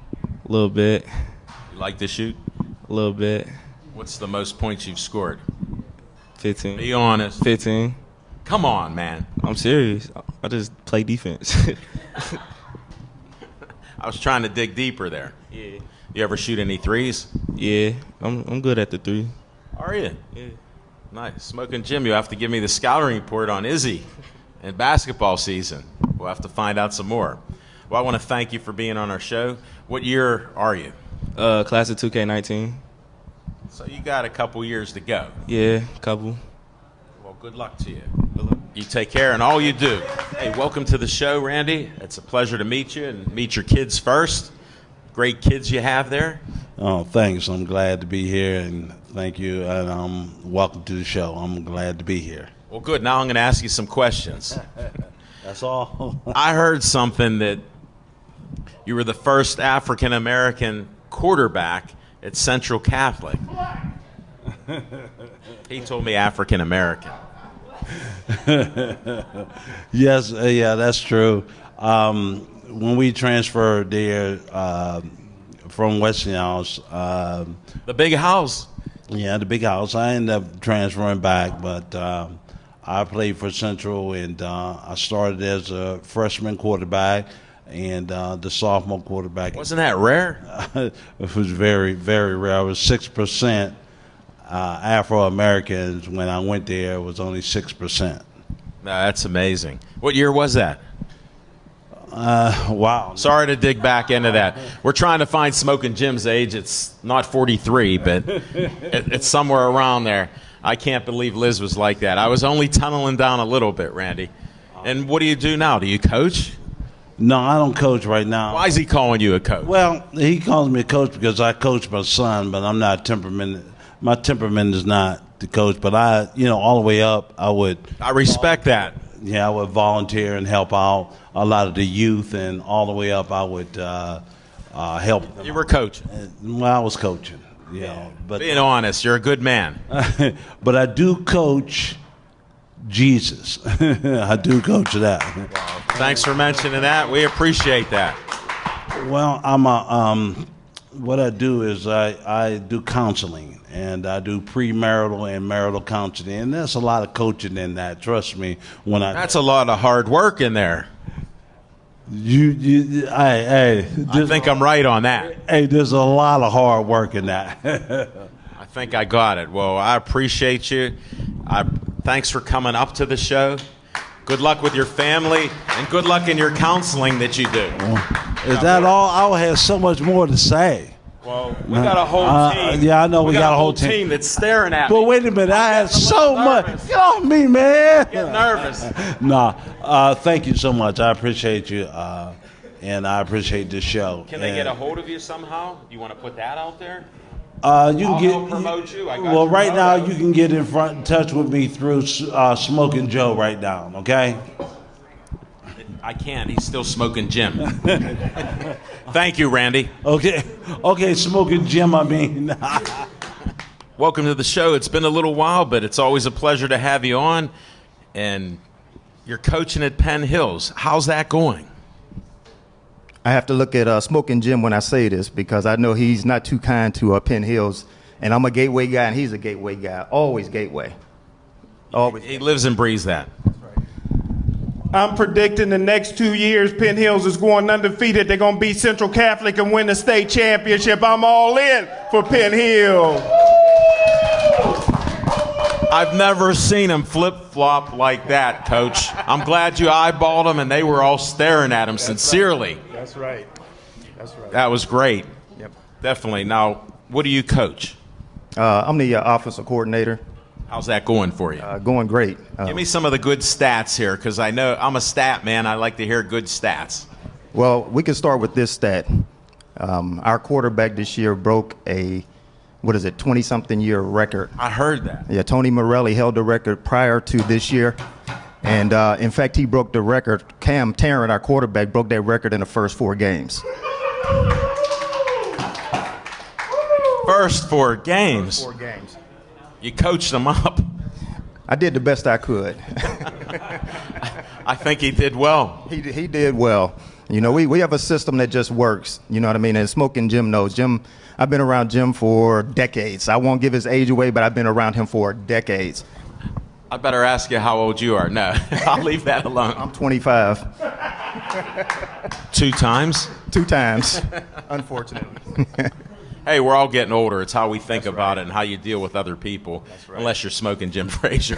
a little bit, You like to shoot? a little bit. What's the most points you've scored? 15. Be honest. 15. Come on, man. I'm serious. I just play defense. I was trying to dig deeper there. Yeah. You ever shoot any threes? Yeah, I'm good at the 3. Are you? Yeah. Nice. Smoking Jim, you have to give me the scouting report on Izzy and basketball season. We'll have to find out some more. Well, I want to thank you for being on our show. What year are you? Class of 2K19. So you got a couple years to go. Yeah, couple. Well, good luck to you. You take care and all you do. Hey, welcome to the show, Randy. It's a pleasure to meet you and meet your kids first. Great kids you have there. Oh, thanks. I'm glad to be here, and thank you, and welcome to the show. I'm glad to be here. Well, good. Now I'm going to ask you some questions. That's all. I heard something that you were the first African-American quarterback at Central Catholic. He told me African-American. Yes, yeah, that's true. When we transferred there from Westinghouse, The big house. yeah, the big house, I ended up transferring back, but I played for Central, and I started as a freshman quarterback and the sophomore quarterback. Wasn't that rare? It was very, very rare. I was 6%. Afro-Americans, when I went there, it was only 6%. No, that's amazing. What year was that? Wow. Sorry to dig back into that. We're trying to find Smoking Jim's age. It's not 43, but it's somewhere around there. I can't believe Liz was like that. I was only tunneling down a little bit, Randy. And what do you do now? Do you coach? No, I don't coach right now. Why is he calling you a coach? Well, he calls me a coach because I coach my son, but I'm not temperament. My temperament is not to coach, but all the way up, I respect that. I would volunteer and help out a lot of the youth, and all the way up, I would help them. You were coaching. Well, I was coaching, but Being honest, you're a good man. but I do coach Jesus. I do coach that. Thanks for mentioning that. We appreciate that. Well, what I do is I do counseling, and I do premarital and marital counseling, and there's a lot of coaching in that. Trust me, That's a lot of hard work in there. I think I'm right on that. Hey, there's a lot of hard work in that. I think I got it. Well, I appreciate you. Thanks for coming up to the show. Good luck with your family, and good luck in your counseling that you do. Is that all? I have so much more to say. Well, we got a whole team. Yeah, I know we got a a whole team that's staring at me. But wait a minute, I had so much. nervous. Get off me, man. Get nervous. Thank you so much. I appreciate you, and I appreciate the show. Can they get a hold of you somehow? You want to put that out there? You I'll can get. help promote you. I got Well, your right now logo. you can get in touch with me through Smoking Joe right now. Okay. I can't. He's still smoking Jim. Thank you, Randy. Okay, Smoking Jim. I mean. Welcome to the show. It's been a little while, but it's always a pleasure to have you on. And you're coaching at Penn Hills. How's that going? I have to look at Smoking Jim when I say this because I know he's not too kind to Penn Hills, and I'm a Gateway guy, and he's a Gateway guy. Always Gateway. Always. He lives and breathes that. I'm predicting the next 2 years, Penn Hills is going undefeated. They're going to beat Central Catholic and win the state championship. I'm all in for Penn Hills. I've never seen him flip-flop like that, Coach. I'm glad you eyeballed him, and they were all staring at him sincerely. That's right. That's right. That was great. Yep. Definitely. Now, what do you coach? I'm the offensive coordinator. How's that going for you? Going great. Give me some of the good stats here, because I know I'm a stat man. I like to hear good stats. Well, we can start with this stat. Our quarterback this year broke a 20-something year record. I heard that. Yeah, Tony Morelli held the record prior to this year. And, in fact, he broke the record. Cam Tarrant, our quarterback, broke that record in the first 4 games. First 4 games. 4 games. You coached him up. I did the best I could. I think he did well. He did well. You know, we have a system that just works. You know what I mean? And Smoking Jim knows. Jim, I've been around Jim for decades. I won't give his age away, but I've been around him for decades. I better ask you how old you are. No, I'll leave that alone. I'm 25. 2 times? 2 times, unfortunately. Hey, we're all getting older. It's how we think about it and how you deal with other people, unless you're smoking Jim Frazier.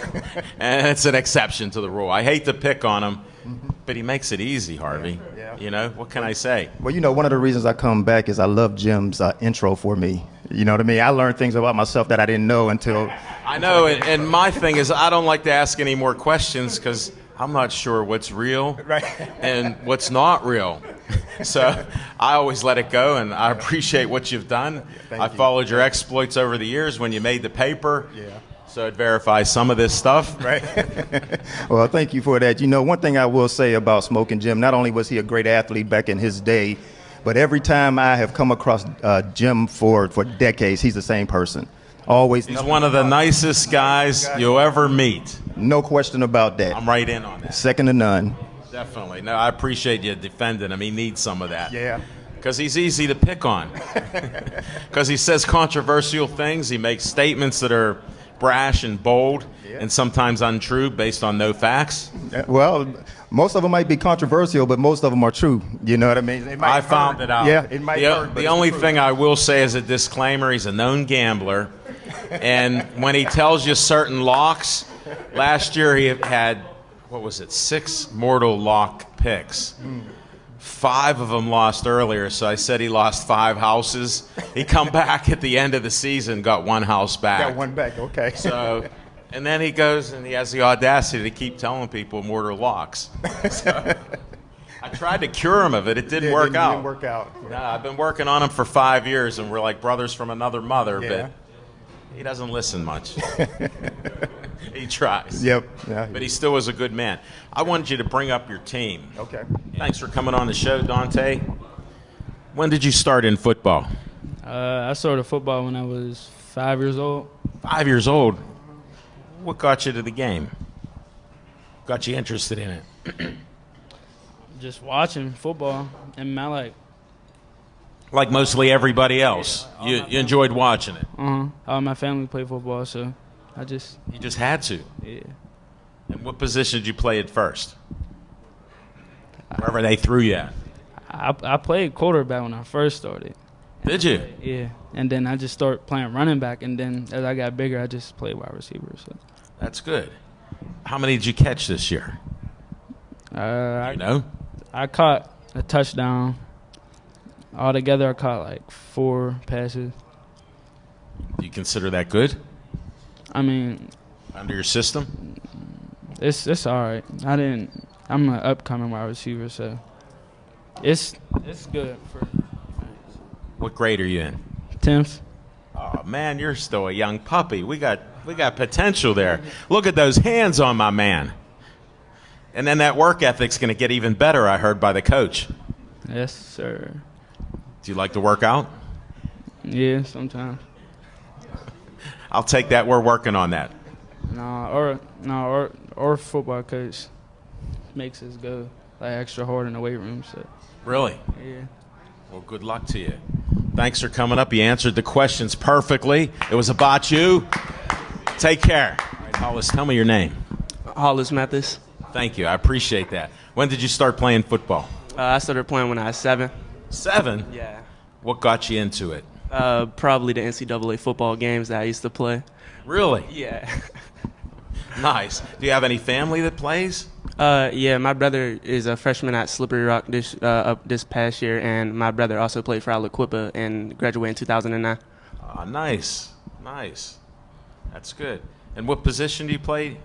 And it's an exception to the rule. I hate to pick on him, but he makes it easy, Harvey. Yeah. You know, what can I say? Well, you know, one of the reasons I come back is I love Jim's intro for me. You know what I mean? I learned things about myself that I didn't know until... I know, and my thing is I don't like to ask any more questions because I'm not sure what's real and what's not real. So I always let it go, and I appreciate what you've done. I followed your exploits over the years when you made the paper. Yeah. So it verifies some of this stuff. Right. Well, thank you for that. You know, one thing I will say about Smoking Jim, not only was he a great athlete back in his day, but every time I have come across Jim for decades, he's the same person. Always. He's one of the nicest guys you'll ever meet. No question about that. I'm right in on that. Second to none. Definitely. No, I appreciate you defending him. He needs some of that. Yeah. Because he's easy to pick on. Because he says controversial things. He makes statements that are brash and bold and sometimes untrue based on no facts. Well, most of them might be controversial, but most of them are true. You know what I mean? I found it out. Yeah, it might hurt. The only thing I will say as a disclaimer, he's a known gambler. And when he tells you certain locks, last year he had, 6 mortal lock picks. 5 of them lost earlier, so I said he lost 5 houses. He come back at the end of the season, got 1 house back. Got 1 back, okay. So, and then he goes and he has the audacity to keep telling people mortal locks. So, I tried to cure him of it. It didn't work out. Didn't work out. No, I've been working on him for 5 years, and we're like brothers from another mother, but he doesn't listen much. He tries. Yep. Yeah. But he still is a good man. I wanted you to bring up your team. Okay. Thanks for coming on the show, Dante. When did you start in football? I started football when I was 5 years old. 5 years old. What got you to the game? Got you interested in it? Just watching football in my life. Like mostly everybody else. You enjoyed watching it. All my family played football, so You just had to. Yeah. And what position did you play at first? Wherever they threw you at. I played quarterback when I first started. Did you? Yeah. And then I just started playing running back, and then as I got bigger, I just played wide receiver. So. That's good. How many did you catch this year? I caught a touchdown. altogether I caught like 4 passes. Do you consider that good I mean, under your system? it's all right. I'm an upcoming wide receiver, so it's good for What grade are you in? 10th. Oh man, you're still a young puppy. We got potential there. Look at those hands on my man. And then that work ethic's going to get even better, I heard by the coach. Yes, sir. Do you like to work out? Yeah, sometimes. I'll take that. We're working on that. Or football coach makes us go like extra hard in the weight room. So Really? yeah. Well, good luck to you. Thanks for coming up. You answered the questions perfectly. It was about you. Take care. All right, Hollis, tell me your name. Hollis Mathis. Thank you. I appreciate that. When did you start playing football? I started playing when I was 7. 7? Yeah. What got you into it? Probably the NCAA football games that I used to play. Really? Yeah. Nice. Do you have any family that plays? Yeah, my brother is a freshman at Slippery Rock this past year, and my brother also played for Aliquippa and graduated in 2009. Ah, nice. Nice. That's good. And what position do you play?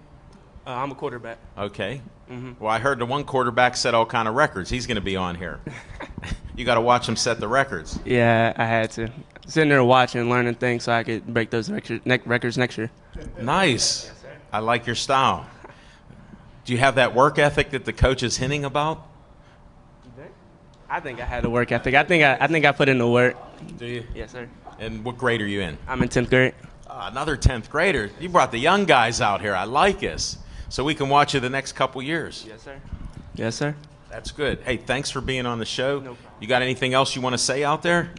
I'm a quarterback. Okay. Well, I heard the one quarterback set all kind of records. He's going to be on here. You got to watch him set the records. Yeah, I had to. Sitting there watching, learning things so I could break those records next year. Nice. I like your style. Do you have that work ethic that the coach is hinting about? I think I had a work ethic. I think I put in the work. Do you? Yes, sir. And what grade are you in? I'm in 10th grade. Another 10th grader. You brought the young guys out here. I like this. So we can watch you the next couple years. Yes, sir. Yes, sir. That's good. Hey, thanks for being on the show. No problem. You got anything else you want to say out there?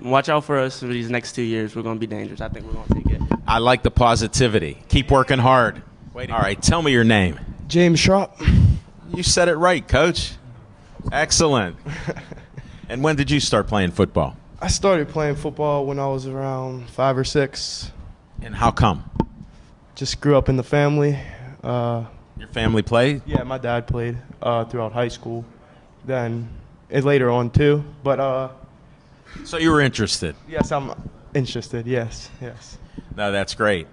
Watch out for us for these next 2 years. We're going to be dangerous. I think we're going to take it. I like the positivity. Keep working hard. All right, tell me your name. James Schropp. You said it right, Coach. Excellent. And when did you start playing football? I started playing football when I was around 5 or 6. And how come? Just grew up in the family. Your family played? Yeah, my dad played throughout high school. Then and later on too. But So you were interested? yes, I'm interested. Yes. No, that's great.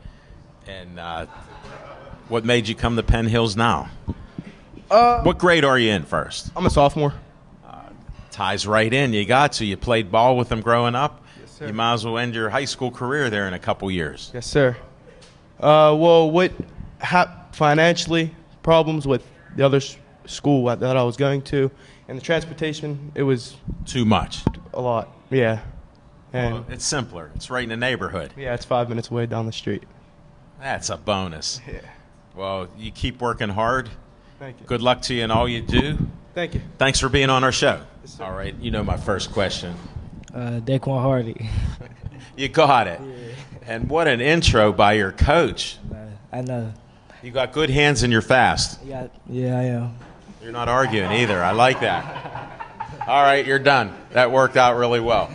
And what made you come to Penn Hills now? What grade are you in first? I'm a sophomore. Ties right in. You got to. You played ball with them growing up. Yes, sir. You might as well end your high school career there in a couple years. Yes, sir. Well, what financially problems with the other school that I was going to, and the transportation, it was Too much. a lot. Yeah. And Well, it's simpler. It's right in the neighborhood. yeah, it's 5 minutes away down the street. That's a bonus. Yeah. Well, you keep working hard. Thank you. Good luck to you in all you do. Thank you. Thanks for being on our show. All right, you know my first question. Daquan Hardy. You got it. And what an intro by your coach. I know. You got good hands and you're fast. Yeah, I am. You're not arguing either. I like that. All right, you're done. That worked out really well.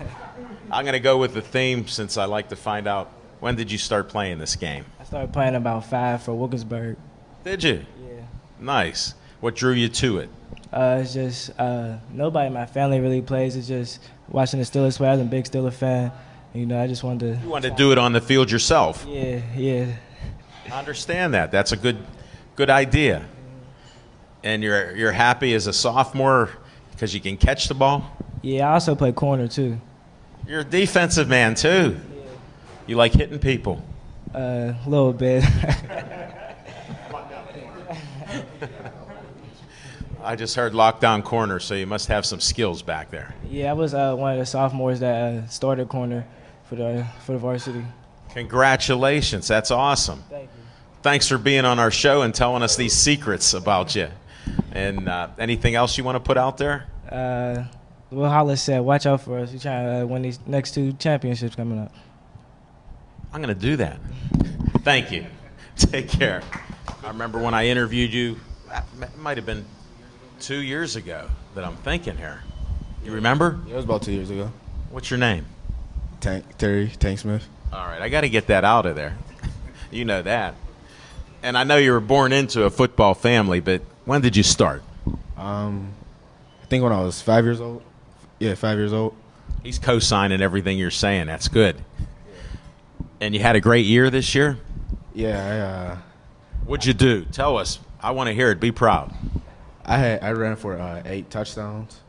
I'm going to go with the theme since I like to find out, when did you start playing this game? I started playing about 5 for Wilkinsburg. Did you? Yeah. Nice. What drew you to it? It's just nobody in my family really plays. It's just watching the Steelers play. I'm a big Steelers fan. You know, I just wanted to. You wanted to do it on the field yourself. Yeah. I understand that. That's a good idea. And you're happy as a sophomore because you can catch the ball? Yeah, I also play corner too. You're a defensive man too. You like hitting people? A little bit. I just heard lockdown corner, so you must have some skills back there. Yeah, I was one of the sophomores that started corner for the varsity. Congratulations. That's awesome. Thank you. Thanks for being on our show and telling us these secrets about you. And anything else you want to put out there? Will Hollis said, watch out for us. We're trying to win these next 2 championships coming up. I'm going to do that. Thank you. Take care. I remember when I interviewed you, it might have been 2 years ago that I'm thinking here. You remember? Yeah, it was about 2 years ago. What's your name? Terry Smith. All right, I got to get that out of there. You know that. And I know you were born into a football family, but when did you start? I think when I was 5 years old. Yeah, 5 years old. He's co-signing everything you're saying. That's good. And you had a great year this year? Yeah, What'd you do? Tell us. I want to hear it. Be proud. I ran for 8 touchdowns.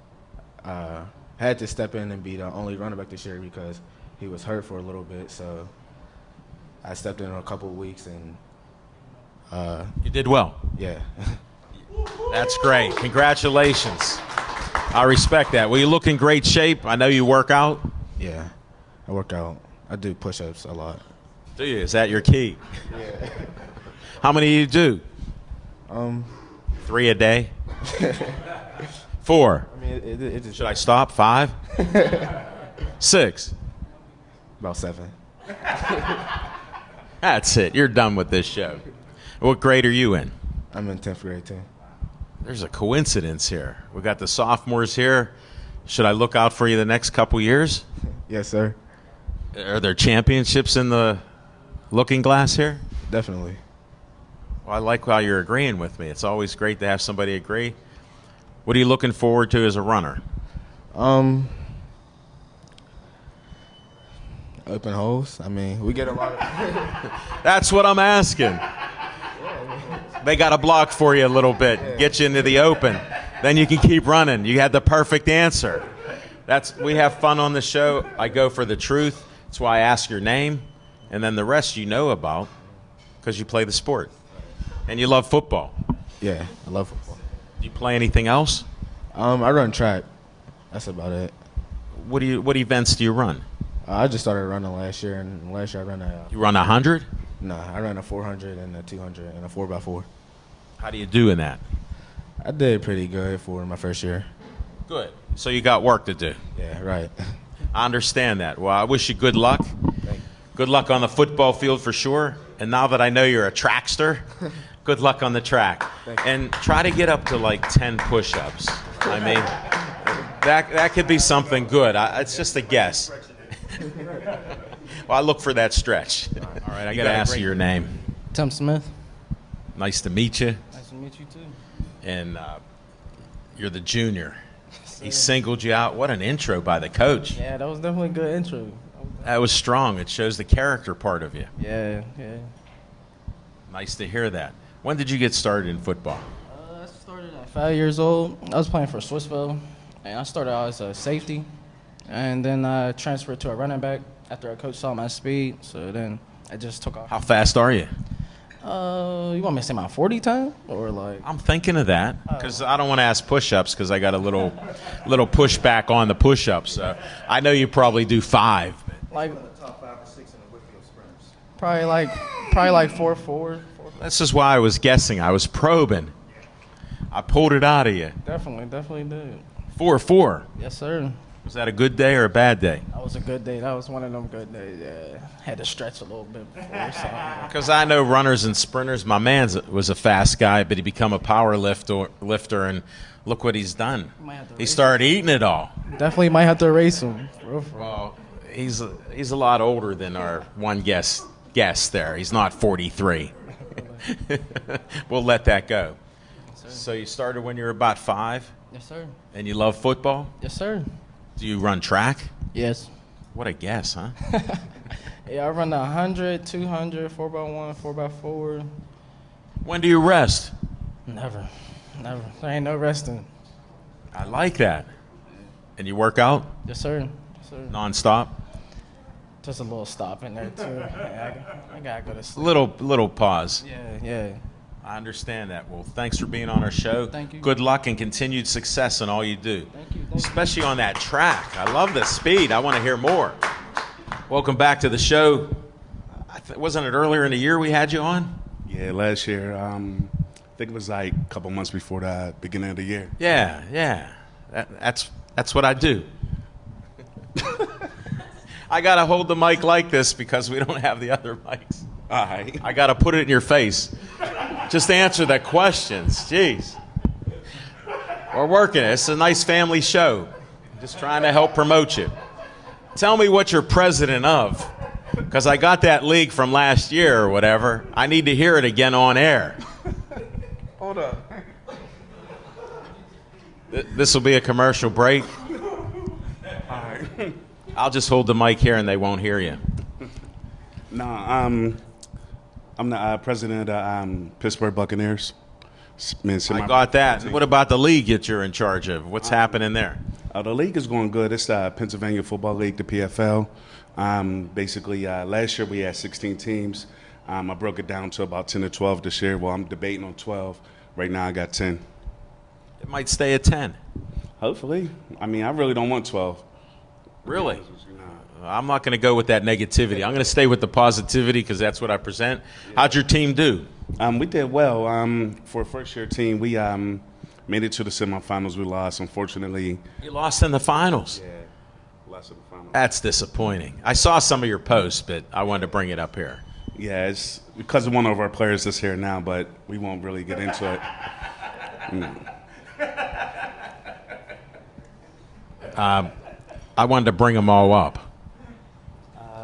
Had to step in and be the only running back this year because he was hurt for a little bit. So I stepped in a couple of weeks and you did well. Yeah. That's great. Congratulations. I respect that. Well, you look in great shape. I know you work out. Yeah, I work out. I do push-ups a lot. Do you? Is that your key? Yeah. How many do you do? 3 a day? 4? I mean, it just Should I stop? 5? 6? about 7. That's it. You're done with this show. What grade are you in? I'm in 10th grade too. There's a coincidence here. We got the sophomores here. Should I look out for you the next couple years? Yes, sir. Are there championships in the looking glass here? Definitely. Well, I like how you're agreeing with me. It's always great to have somebody agree. What are you looking forward to as a runner? Open holes. I mean, we get a lot of. That's what I'm asking. They got a block for you a little bit, get you into the open. Then you can keep running. You had the perfect answer. We have fun on the show. I go for the truth. That's why I ask your name, and then the rest you know about because you play the sport. And you love football. Yeah, I love football. Do you play anything else? I run track. That's about it. What events do you run? I just started running last year, and last year I ran a. You run 100? Nah, I ran a 400 and a 200 and a 4x4. How do you do in that? I did pretty good for my first year. Good. So you got work to do. Yeah, right. I understand that. Well, I wish you good luck. Good luck on the football field for sure. And now that I know you're a trackster, good luck on the track. And try to get up to like 10 push-ups. I mean, that could be something good. It's just a guess. Well, I look for that stretch. All right, I got to ask you your name. Tim Smith. Nice to meet you. Nice to meet you too. And you're the junior. He singled you out. What an intro by the coach. Yeah, that was definitely a good intro. That was strong. It shows the character part of you. Yeah. Nice to hear that. When did you get started in football? I started at 5 years old. I was playing for Swissville, and I started out as a safety, and then I transferred to a running back after a coach saw my speed. So then I just took off. How fast are you? You want me to say my 40 time or like? I'm thinking of that because I don't want to ask push-ups because I got a little pushback on the push-ups. I know you probably do 5. Like top 5 or 6 in the Whitfield sprints. Probably like 4.4. This is why I was guessing. I was probing. I pulled it out of you. Definitely did. 4.4. Yes, sir. Was that a good day or a bad day? That was a good day. That was one of them good days. Yeah. Had to stretch a little bit before. Because I know runners and sprinters. My man was a fast guy, but he become a power lifter, and look what he's done. He started eating it all. Definitely might have to erase him. Well, he's a lot older than our one guest there. He's not 43. We'll let that go. Yes, so you started when you were about 5? Yes, sir. And you love football? Yes, sir. Do you run track? Yes. What a guess, huh? Yeah, I run the 100, 200, 4x1, 4x4. When do you rest? Never. There ain't no resting. I like that. And you work out? Yes, sir. Yes, sir. Non-stop? Just a little stop in there, too. I gotta go to sleep. Little pause. Yeah. I understand that. Well, thanks for being on our show. Thank you. Good luck and continued success in all you do. Thank you. Especially on that track. I love the speed. I want to hear more. Welcome back to the show. Wasn't it earlier in the year we had you on? Yeah, last year. I think it was like a couple months before the beginning of the year. Yeah. That's what I do. I got to hold the mic like this because we don't have the other mics. All right. I got to put it in your face. Just answer the questions. Jeez. We're working it. It's a nice family show. Just trying to help promote you. Tell me what you're president of, because I got that leak from last year or whatever. I need to hear it again on air. Hold up. This will be a commercial break. I'll just hold the mic here and they won't hear you. No, I'm the president of Pittsburgh Buccaneers. I got that. What about the league that you're in charge of? What's happening there? The league is going good. It's the Pennsylvania Football League, the PFL. Basically, last year we had 16 teams. I broke it down to about 10 or 12 this year. Well, I'm debating on 12. Right now I got 10. It might stay at 10. Hopefully. I mean, I really don't want 12. Really? I'm not going to go with that negativity. I'm going to stay with the positivity because that's what I present. How'd your team do? We did well. For a first-year team, we made it to the semifinals. We lost, unfortunately. You lost in the finals? Yeah, lost in the finals. That's disappointing. I saw some of your posts, but I wanted to bring it up here. Yeah, it's because of one of our players that's here now, but we won't really get into it. I wanted to bring them all up.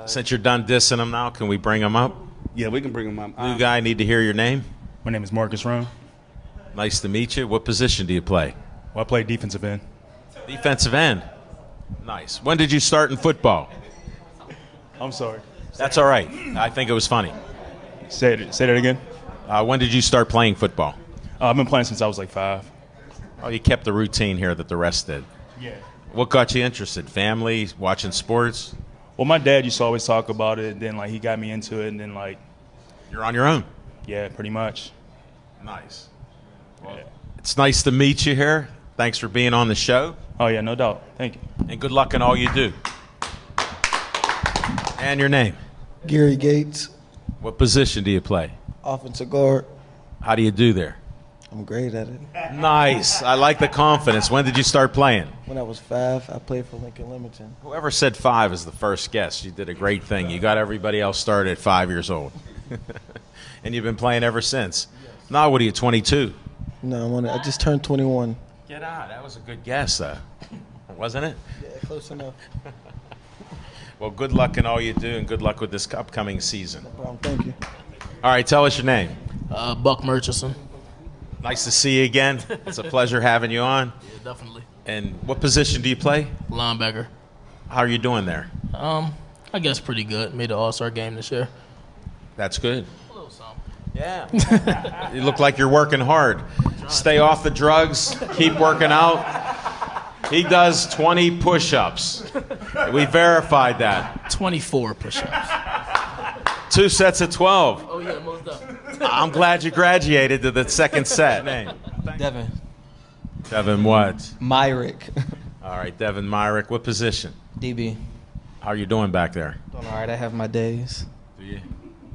Since you're done dissing them now, can we bring them up? Yeah, we can bring them up. New guy, need to hear your name. My name is Marcus Roan. Nice to meet you. What position do you play? Well, I play defensive end. Defensive end. Nice. When did you start in football? I'm sorry. That's all right. I think it was funny. Say that again. When did you start playing football? I've been playing since I was like 5. Oh, you kept the routine here that the rest did. Yeah. What got you interested? Family, watching sports? Well, my dad used to always talk about it. Then, like, he got me into it, and then, like, you're on your own. Yeah, pretty much. Nice. Well, it's nice to meet you here. Thanks for being on the show. Oh yeah, no doubt. Thank you. And good luck in all you do. And your name? Gary Gates. What position do you play? Offensive guard. How do you do there? I'm great at it. Nice. I like the confidence. When did you start playing? When I was 5, I played for Lincoln Leamington. Whoever said 5 is the first guess. You did a great thing. You got everybody else started at 5 years old. And you've been playing ever since. Now, what are you, 22? No, I just turned 21. Get out. That was a good guess, though. Wasn't it? Yeah, close enough. Well, good luck in all you do, and good luck with this upcoming season. No problem. Thank you. All right, tell us your name. Buck Murchison. Nice to see you again. It's a pleasure having you on. Yeah, definitely. And what position do you play? Linebacker. How are you doing there? I guess pretty good. Made the All-Star game this year. That's good. A little something. Yeah. You look like you're working hard. Stay off the drugs. Keep working out. He does 20 push-ups. We verified that. 24 push-ups. 2 sets of 12. Oh, yeah, most definitely. I'm glad you graduated to the second set. Name? Devin. Devin what? Myrick. All right, Devin Myrick. What position? DB. How are you doing back there? Doing all right. I have my days. Do you?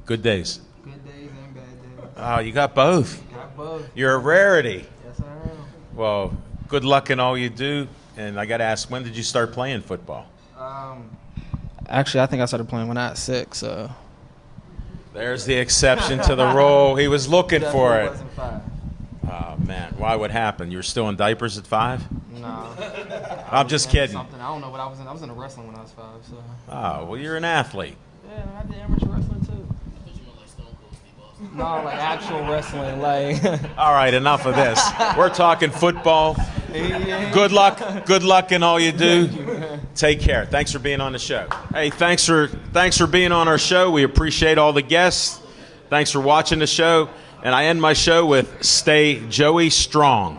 Good days. Good days and bad days. Oh, you got both. Got both. You're a rarity. Yes, I am. Well, good luck in all you do. And I got to ask, when did you start playing football? Actually, I think I started playing when I was 6. So. There's the exception to the rule. He was looking for it. Wasn't 5. Oh, man. Why? What happened? You were still in diapers at 5? No. I'm just kidding. Something. I don't know what I was in. I was in wrestling when I was 5. So. Oh, well, you're an athlete. Yeah, I did amateur wrestling too. No, like actual wrestling, like. All right, enough of this. We're talking football. Good luck. Good luck in all you do. Take care. Thanks for being on the show. Hey, thanks for being on our show. We appreciate all the guests. Thanks for watching the show. And I end my show with "Stay Joey Strong."